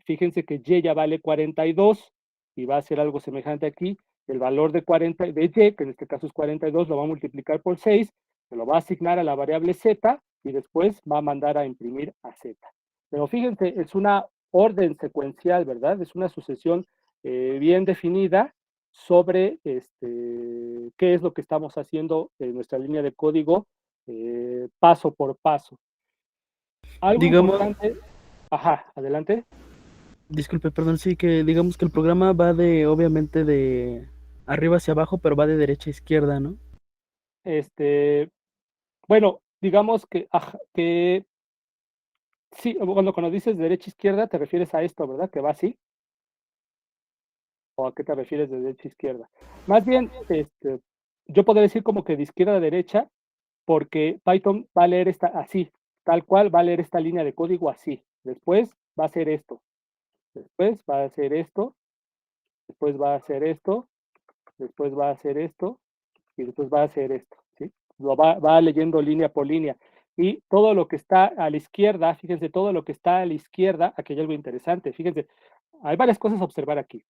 fíjense que y ya vale 42, y va a ser algo semejante aquí. El valor de y, que en este caso es 42, lo va a multiplicar por 6, se lo va a asignar a la variable z, y después va a mandar a imprimir a z. Pero fíjense, es una orden secuencial, ¿verdad? Es una sucesión bien definida sobre qué es lo que estamos haciendo en nuestra línea de código paso por paso. Algo Digamos, importante. Ajá, adelante. disculpe, perdón, sí, que digamos que el programa va obviamente de arriba hacia abajo, pero va de derecha a izquierda, ¿no? Bueno, digamos que sí, cuando dices derecha izquierda te refieres a esto, ¿verdad? Que va así. ¿O a qué te refieres de derecha izquierda? Más bien, yo podría decir como que de izquierda a derecha, porque Python va a leer esta así, tal cual va a leer esta línea de código así. Después va a hacer esto. Después va a hacer esto. Después va a hacer esto. Después va a hacer esto. Y después va a hacer esto, ¿sí? Lo va leyendo línea por línea. Y todo lo que está a la izquierda, fíjense, todo lo que está a la izquierda, aquí hay algo interesante, fíjense, hay varias cosas a observar aquí.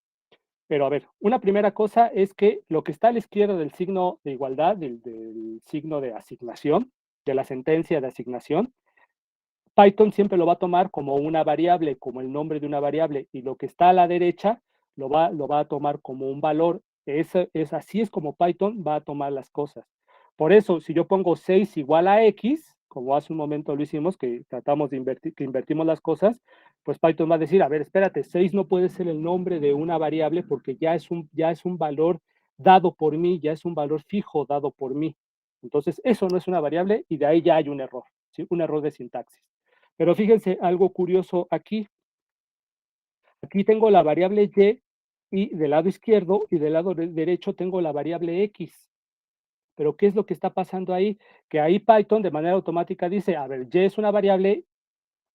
Pero a ver, una primera cosa es que lo que está a la izquierda del signo de igualdad, del signo de asignación, de la sentencia de asignación, Python siempre lo va a tomar como una variable, como el nombre de una variable, y lo que está a la derecha lo va a tomar como un valor. Así es como Python va a tomar las cosas. Por eso, si yo pongo 6 igual a x, como hace un momento lo hicimos, que tratamos de invertimos las cosas, pues Python va a decir, a ver, espérate, 6 no puede ser el nombre de una variable porque ya es un valor dado por mí, ya es un valor fijo dado por mí. Entonces, eso no es una variable y de ahí ya hay un error, ¿sí? Un error de sintaxis. Pero fíjense algo curioso aquí. Aquí tengo la variable y del lado izquierdo y del lado derecho tengo la variable x. Pero ¿qué es lo que está pasando ahí? Que ahí Python de manera automática dice, a ver, y es una variable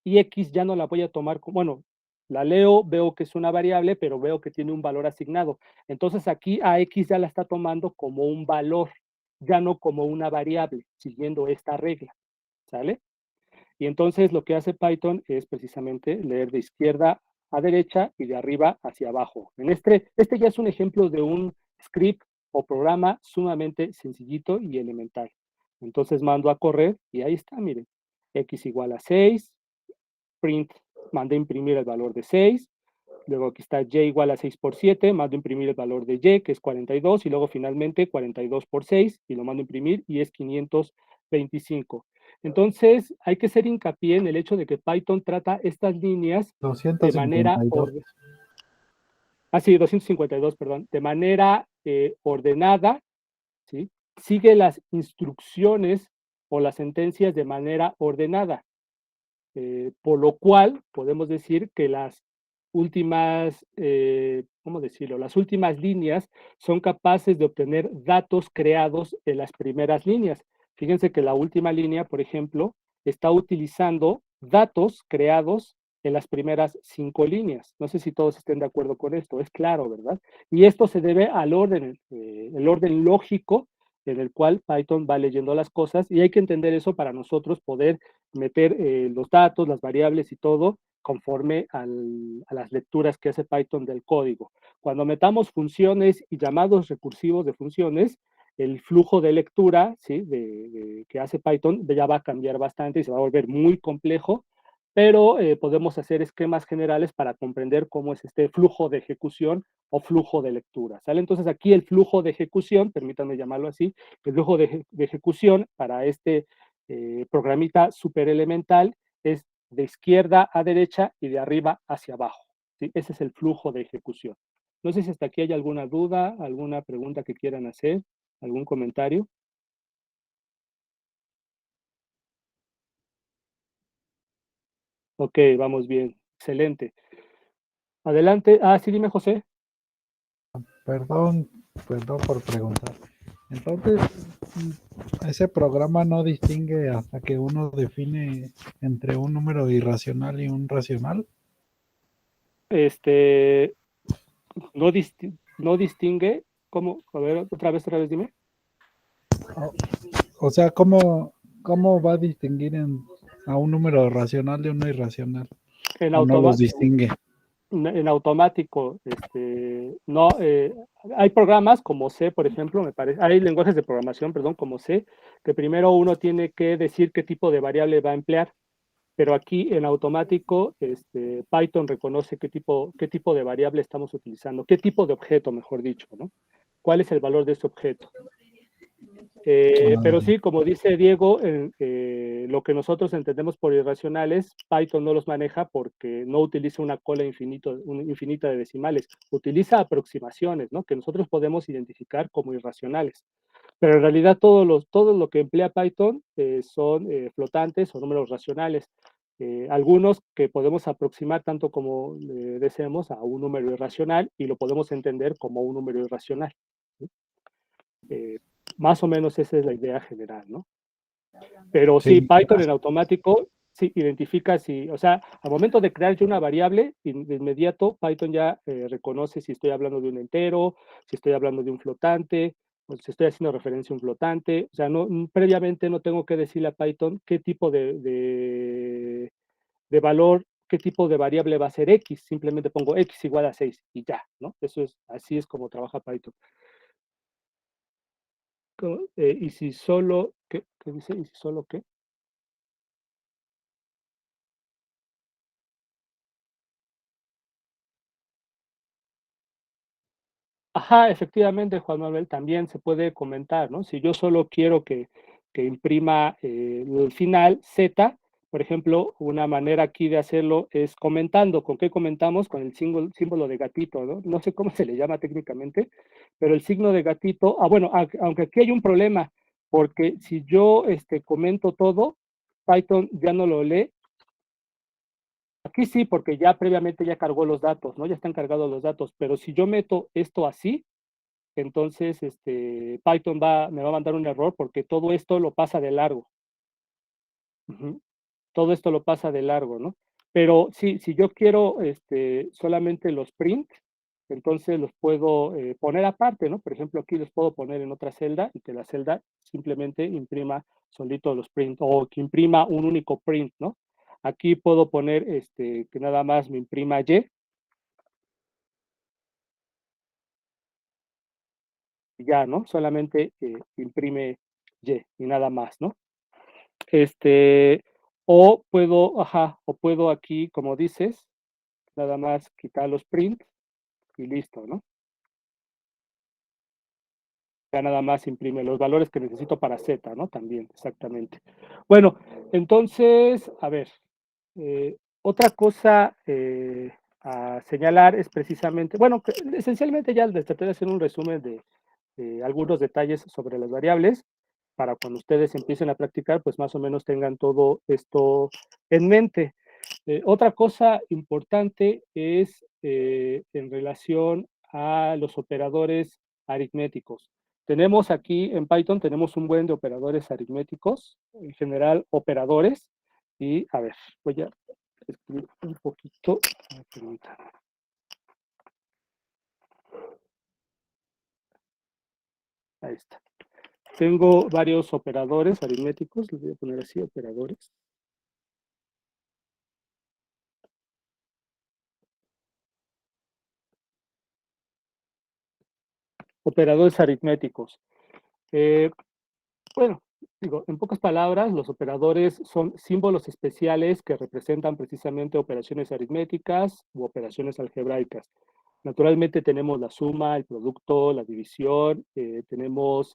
y x ya no la voy a tomar como, bueno, la leo, veo que es una variable, pero veo que tiene un valor asignado. Entonces aquí a x ya la está tomando como un valor, ya no como una variable, siguiendo esta regla, ¿sale? Y entonces lo que hace Python es precisamente leer de izquierda a derecha y de arriba hacia abajo. Este ya es un ejemplo de un script o programa sumamente sencillito y elemental. Entonces mando a correr y ahí está, miren. X igual a 6, print, mando a imprimir el valor de 6, luego aquí está y igual a 6 por 7, mando a imprimir el valor de y, que es 42, y luego finalmente 42 por 6, y lo mando a imprimir, y es 525. Entonces, hay que hacer hincapié en el hecho de que Python trata estas líneas de manera 252. sí, 252, perdón, de manera ordenada, ¿sí? Sigue las instrucciones o las sentencias de manera ordenada. Por lo cual podemos decir que las últimas, ¿cómo decirlo? Las últimas líneas son capaces de obtener datos creados en las primeras líneas. Fíjense que la última línea, por ejemplo, está utilizando datos creados en las primeras 5 líneas. No sé si todos estén de acuerdo con esto, es claro, ¿verdad? Y esto se debe al orden, el orden lógico en el cual Python va leyendo las cosas, y hay que entender eso para nosotros poder meter los datos, las variables y todo conforme a las lecturas que hace Python del código. Cuando metamos funciones y llamados recursivos de funciones, el flujo de lectura, ¿sí? Que hace Python ya va a cambiar bastante y se va a volver muy complejo, pero podemos hacer esquemas generales para comprender cómo es este flujo de ejecución o flujo de lectura, ¿sale? Entonces aquí el flujo de ejecución, permítanme llamarlo así, el flujo de ejecución para este programita super elemental es de izquierda a derecha y de arriba hacia abajo, ¿sí? Ese es el flujo de ejecución. No sé si hasta aquí hay alguna duda, alguna pregunta que quieran hacer, algún comentario. Ok, vamos bien, excelente. Adelante. Ah, sí, dime, José. Perdón por preguntar. Entonces, ese programa no distingue hasta que uno define entre un número irracional y un racional. Este, no distingue, ¿cómo? A ver, otra vez, dime. O sea, ¿cómo va a distinguir a un número racional de uno irracional? En, ¿O no los distingue? en automático, no, hay programas como C, por ejemplo, me parece, hay lenguajes de programación, perdón, como C, que primero uno tiene que decir qué tipo de variable va a emplear, pero aquí en automático, Python reconoce qué tipo de variable estamos utilizando, qué tipo de objeto, mejor dicho, ¿no? ¿Cuál es el valor de ese objeto? Pero sí, como dice Diego, lo que nosotros entendemos por irracionales, Python no los maneja porque no utiliza una cola infinita de decimales, utiliza aproximaciones, ¿no? Que nosotros podemos identificar como irracionales. Pero en realidad todo lo que emplea Python son flotantes o números racionales. Algunos que podemos aproximar tanto como deseemos a un número irracional y lo podemos entender como un número irracional, ¿sí? Más o menos esa es la idea general, ¿no? Pero sí, Sí, Python en automático sí identifica si, o sea, al momento de crear yo una variable, de inmediato Python ya reconoce si estoy hablando de un entero, si estoy hablando de un flotante, o si estoy haciendo referencia a un flotante. O sea, previamente no tengo que decirle a Python qué tipo de valor, qué tipo de variable va a ser X. Simplemente pongo X igual a 6 y ya, ¿no? Así es como trabaja Python. Y si solo, ¿qué dice? ¿Y si solo qué? Ajá, efectivamente, Juan Manuel, también se puede comentar, ¿no? Si yo solo quiero que imprima el final Z, por ejemplo, una manera aquí de hacerlo es comentando. ¿Con qué comentamos? Con el símbolo de gatito, ¿no? No sé cómo se le llama técnicamente, pero el signo de gatito, bueno, aunque aquí hay un problema, porque si yo comento todo, Python ya no lo lee. Aquí sí, porque ya previamente ya cargó los datos, ¿no? Ya están cargados los datos, pero si yo meto esto así, entonces Python me va a mandar un error porque todo esto lo pasa de largo. Ujú. Todo esto lo pasa de largo, ¿no? Pero sí, si yo quiero solamente los print, entonces los puedo poner aparte, ¿no? Por ejemplo, aquí los puedo poner en otra celda y que la celda simplemente imprima solito los print o que imprima un único print, ¿no? Aquí puedo poner que nada más me imprima Y y ya, ¿no? Solamente imprime Y nada más, ¿no? O puedo aquí, como dices, nada más quitar los print y listo, ¿no? Ya nada más imprime los valores que necesito para Z, ¿no? También, exactamente. Bueno, entonces, a ver, otra cosa a señalar es precisamente, bueno, esencialmente ya les traté de hacer un resumen de algunos detalles sobre las variables para cuando ustedes empiecen a practicar, pues más o menos tengan todo esto en mente. Otra cosa importante es en relación a los operadores aritméticos. Tenemos aquí en Python, tenemos un buen de operadores aritméticos, en general operadores, y a ver, voy a escribir un poquito. Ahí está. Tengo varios operadores aritméticos, les voy a poner así, operadores. Operadores aritméticos. Bueno, digo, en pocas palabras, los operadores son símbolos especiales que representan precisamente operaciones aritméticas u operaciones algebraicas. Naturalmente tenemos la suma, el producto, la división, tenemos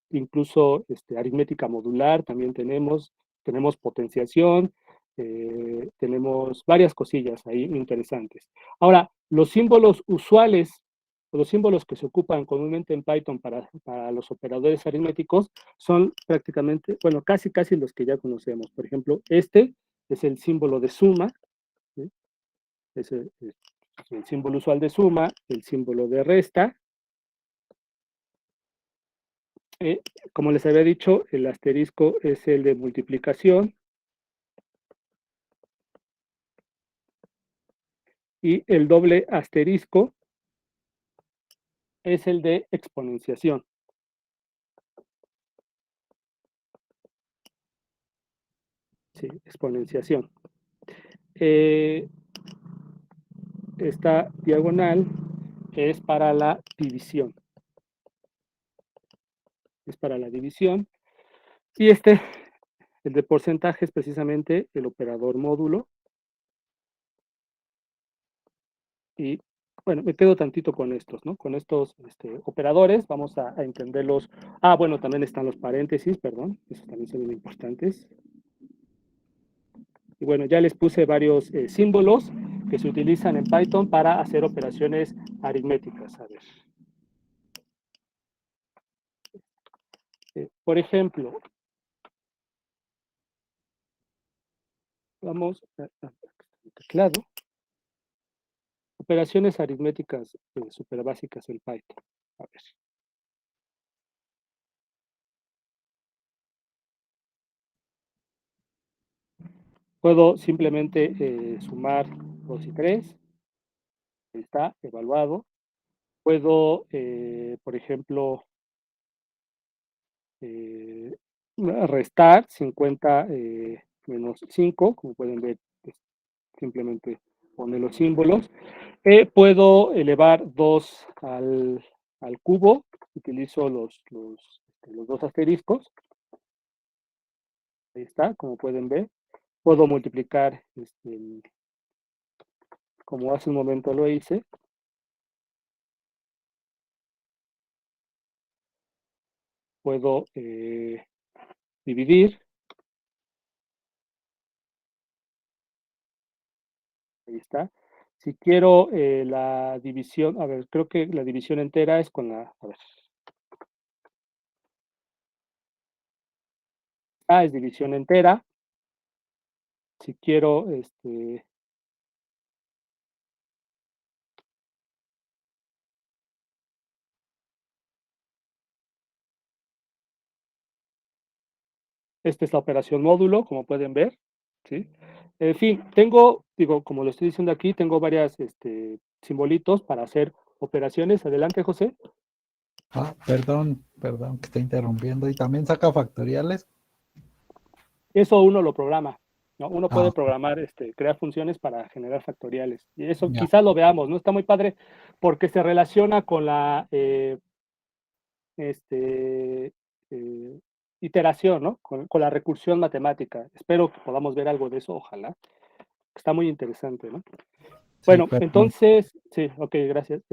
incluso aritmética modular, también tenemos potenciación, tenemos varias cosillas ahí interesantes. Ahora, los símbolos usuales, los símbolos que se ocupan comúnmente en Python para los operadores aritméticos son prácticamente, bueno, casi los que ya conocemos. Por ejemplo, este es el símbolo de suma, ¿sí? Es el símbolo usual de suma, el símbolo de resta. Como les había dicho, el asterisco es el de multiplicación. Y el doble asterisco es el de exponenciación. Sí, exponenciación. Esta diagonal es para la división. Es para la división. Y el de porcentaje es precisamente el operador módulo. Y bueno, me quedo tantito con estos, ¿no? Con estos operadores, vamos a entenderlos. Ah, bueno, también están los paréntesis, perdón, esos también son muy importantes. Y bueno, ya les puse varios símbolos que se utilizan en Python para hacer operaciones aritméticas. A ver. Por ejemplo, vamos a teclado. Operaciones aritméticas súper básicas en Python. A ver. Puedo simplemente sumar 2 y 3. Ahí está, evaluado. Puedo, por ejemplo, restar 50 menos 5, como pueden ver, simplemente pone los símbolos. Puedo elevar 2 al cubo, utilizo los dos asteriscos. Ahí está, como pueden ver. Puedo multiplicar, como hace un momento lo hice. Puedo dividir. Ahí está. Si quiero la división, a ver, creo que la división entera es con la, a ver. Es división entera. Si quiero, esta es la operación módulo, como pueden ver, ¿sí? En fin, digo, como lo estoy diciendo aquí, tengo varias simbolitos para hacer operaciones. Adelante, José. Perdón que esté interrumpiendo. ¿Y también saca factoriales? Eso uno lo programa, ¿no? Uno puede Ok. programar, crear funciones para generar factoriales. Y eso Ya. quizás lo veamos, ¿no? Está muy padre porque se relaciona con la iteración, ¿no? Con la recursión matemática. Espero que podamos ver algo de eso, ojalá. Está muy interesante, ¿no? Sí, Bueno, perdón. entonces, sí, ok, gracias.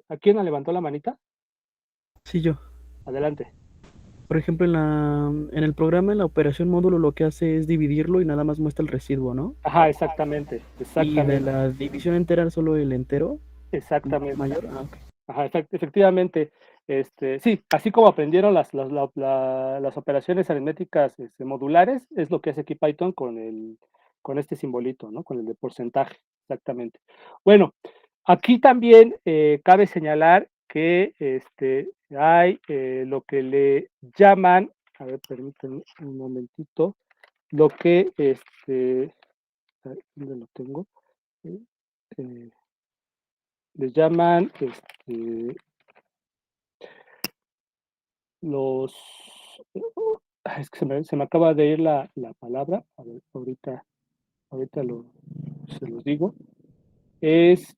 ¿A quién levantó la manita? Sí, yo. Adelante. Por ejemplo, en el programa, en la operación módulo, lo que hace es dividirlo y nada más muestra el residuo, ¿no? Ajá, exactamente, Y de exactamente, la división entera, solo el entero exactamente. mayor. Ah, ok. Ajá, efectivamente. Sí, así como aprendieron las operaciones aritméticas modulares, es lo que hace aquí Python con este simbolito, ¿no? Con el de porcentaje, exactamente. Bueno, aquí también cabe señalar que hay lo que le llaman, a ver, permítanme un momentito, lo que, ¿dónde lo tengo? Les llaman, los, es que se me acaba de ir la palabra, a ver, ahorita se los digo, es,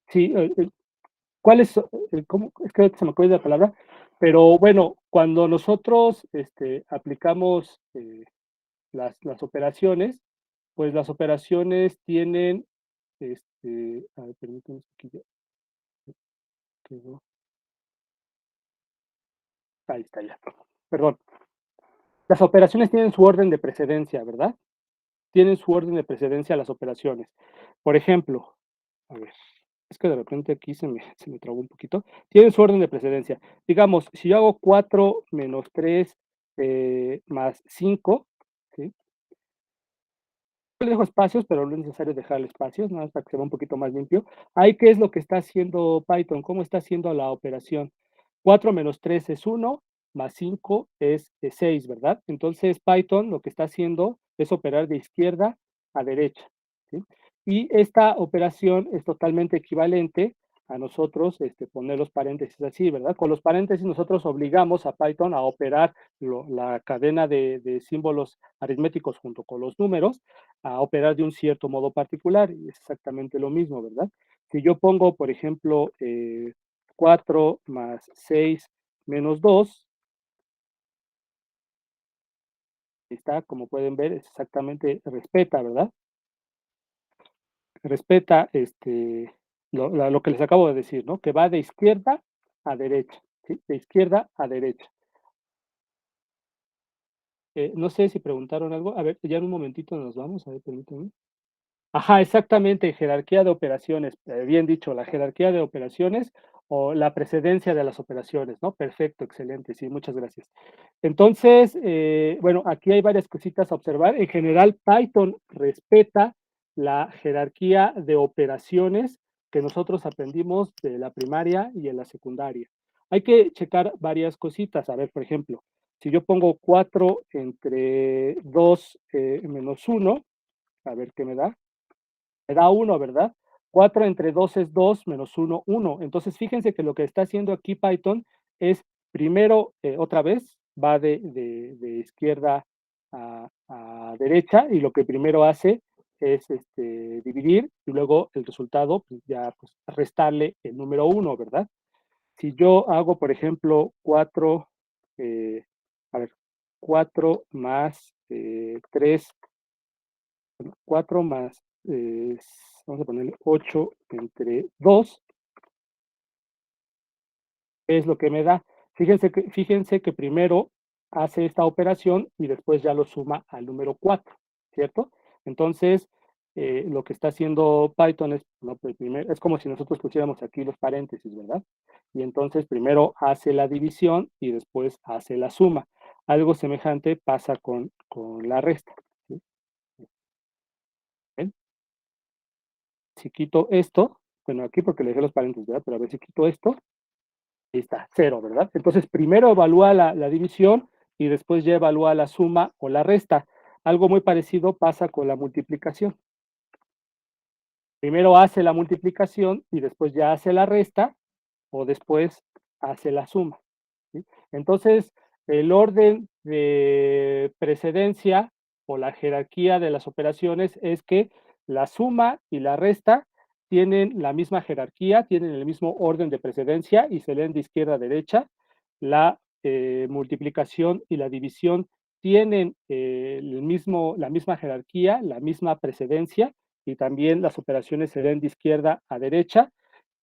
sí, ¿cuáles son? ¿Cómo? Es que se me acuerda la palabra, pero bueno, cuando nosotros aplicamos las operaciones, pues las operaciones tienen, a ver, permítanme, aquí ya quedó. Ahí está ya, perdón. Las operaciones tienen su orden de precedencia, ¿verdad? Tienen su orden de precedencia las operaciones. Por ejemplo, a ver, es que de repente aquí se me trabó un poquito. Tienen su orden de precedencia. Digamos, si yo hago 4 menos 3 más 5, ¿sí? Le dejo espacios, pero no es necesario dejarle espacios, nada más para que se vea un poquito más limpio. Ahí, ¿qué es lo que está haciendo Python? ¿Cómo está haciendo la operación? 4 menos 3 es 1, más 5 es 6, ¿verdad? Entonces, Python lo que está haciendo es operar de izquierda a derecha, ¿sí? Y esta operación es totalmente equivalente a nosotros poner los paréntesis así, ¿verdad? Con los paréntesis nosotros obligamos a Python a operar la cadena de símbolos aritméticos junto con los números, a operar de un cierto modo particular, y es exactamente lo mismo, ¿verdad? Si yo pongo, por ejemplo, 4 más 6 menos 2, está, como pueden ver, es exactamente, respeta, ¿verdad? Respeta lo que les acabo de decir, ¿no? Que va de izquierda a derecha, ¿sí? De izquierda a derecha. No sé si preguntaron algo. A ver, ya en un momentito nos vamos. A ver, permítanme. Ajá, exactamente, jerarquía de operaciones, bien dicho, la jerarquía de operaciones o la precedencia de las operaciones, ¿no? Perfecto, excelente, sí, muchas gracias. Entonces, bueno, aquí hay varias cositas a observar. En general, Python respeta la jerarquía de operaciones que nosotros aprendimos de la primaria y en la secundaria. Hay que checar varias cositas. A ver, por ejemplo, si yo pongo 4 entre 2 menos 1, a ver qué me da. Me da 1, ¿verdad? 4 entre 2 es 2, menos 1, 1. Entonces, fíjense que lo que está haciendo aquí Python es, primero, otra vez, va de izquierda a derecha, y lo que primero hace es dividir, y luego el resultado, pues, ya pues, restarle el número 1, ¿verdad? Si yo hago, por ejemplo, 4, a ver, 4 más 3, 4 más, vamos a ponerle 8 entre 2, es lo que me da. Fíjense que primero hace esta operación y después ya lo suma al número 4, ¿cierto? Entonces, lo que está haciendo Python es, no, pues primero, es como si nosotros pusiéramos aquí los paréntesis, ¿verdad? Y entonces primero hace la división y después hace la suma. Algo semejante pasa con la resta, ¿sí? ¿Ven? Si quito esto, bueno, aquí porque le dejé los paréntesis, ¿verdad? Pero a ver si quito esto, ahí está, 0, ¿verdad? Entonces, primero evalúa la división y después ya evalúa la suma o la resta. Algo muy parecido pasa con la multiplicación. Primero hace la multiplicación y después ya hace la resta, o después hace la suma, ¿sí? Entonces, el orden de precedencia o la jerarquía de las operaciones es que la suma y la resta tienen la misma jerarquía, tienen el mismo orden de precedencia y se leen de izquierda a derecha. La multiplicación y la división tienen la misma jerarquía, la misma precedencia, y también las operaciones se leen de izquierda a derecha.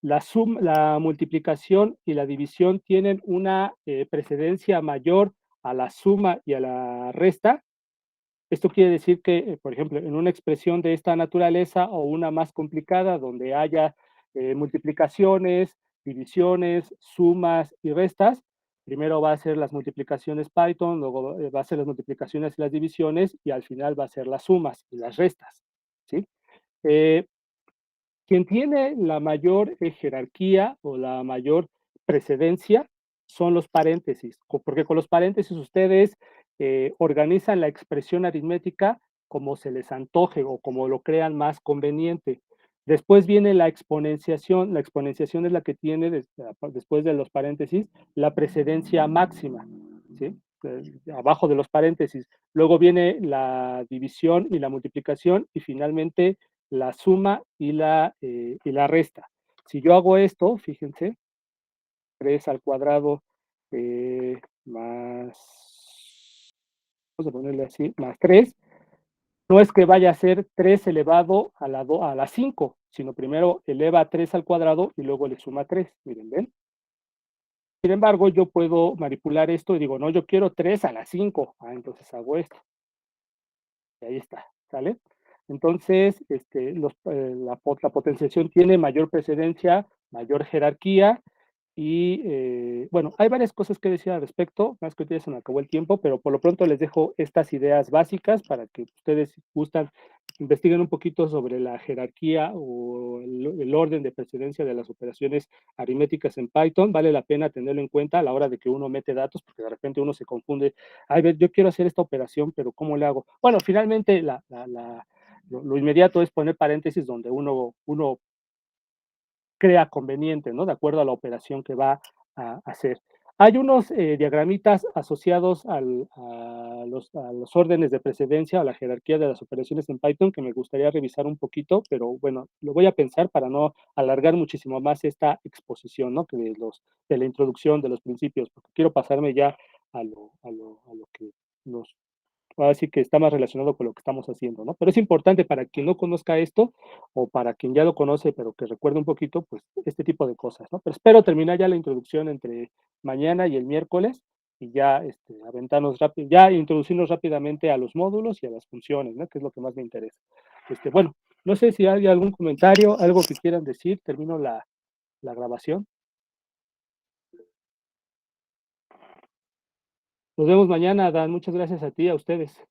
La multiplicación y la división tienen una precedencia mayor a la suma y a la resta. Esto quiere decir que, por ejemplo, en una expresión de esta naturaleza o una más complicada, donde haya multiplicaciones, divisiones, sumas y restas, Primero va a ser las multiplicaciones Python, luego va a ser las multiplicaciones y las divisiones, y al final va a ser las sumas y las restas, ¿sí? Quien tiene la mayor jerarquía o la mayor precedencia son los paréntesis, porque con los paréntesis ustedes organizan la expresión aritmética como se les antoje o como lo crean más conveniente. Después viene la exponenciación es la que tiene, después de los paréntesis, la precedencia máxima, ¿sí? Abajo de los paréntesis. Luego viene la división y la multiplicación, y finalmente la suma y la resta. Si yo hago esto, fíjense, 3 al cuadrado más, vamos a ponerle así, más 3, no es que vaya a ser 3 elevado a la 5, sino primero eleva 3 al cuadrado y luego le suma 3. Miren, ¿ven? Sin embargo, yo puedo manipular esto y digo, no, yo quiero 3 a la 5. Entonces hago esto. Y ahí está, ¿sale? Entonces, la potenciación tiene mayor precedencia, mayor jerarquía, y bueno, hay varias cosas que decir al respecto, más que ya se me acabó el tiempo, pero por lo pronto les dejo estas ideas básicas para que ustedes, si gustan, investiguen un poquito sobre la jerarquía o el orden de precedencia de las operaciones aritméticas en Python. Vale la pena tenerlo en cuenta a la hora de que uno mete datos, porque de repente uno se confunde. Ay, yo quiero hacer esta operación, pero ¿cómo le hago? Bueno, finalmente lo inmediato es poner paréntesis donde uno crea conveniente, ¿no? De acuerdo a la operación que va a hacer. Hay unos diagramitas asociados a los órdenes de precedencia, a la jerarquía de las operaciones en Python, que me gustaría revisar un poquito, pero bueno, lo voy a pensar para no alargar muchísimo más esta exposición, ¿no? Que de la introducción, de los principios, porque quiero pasarme ya a lo que nos así que está más relacionado con lo que estamos haciendo, ¿no? Pero es importante para quien no conozca esto, o para quien ya lo conoce, pero que recuerde un poquito, pues, este tipo de cosas, ¿no? Pero espero terminar ya la introducción entre mañana y el miércoles, y ya aventarnos rápido, ya introducirnos rápidamente a los módulos y a las funciones, ¿no? Que es lo que más me interesa. Bueno, no sé si hay algún comentario, algo que quieran decir, termino la grabación. Nos vemos mañana, Dan. Muchas gracias a ti, a ustedes.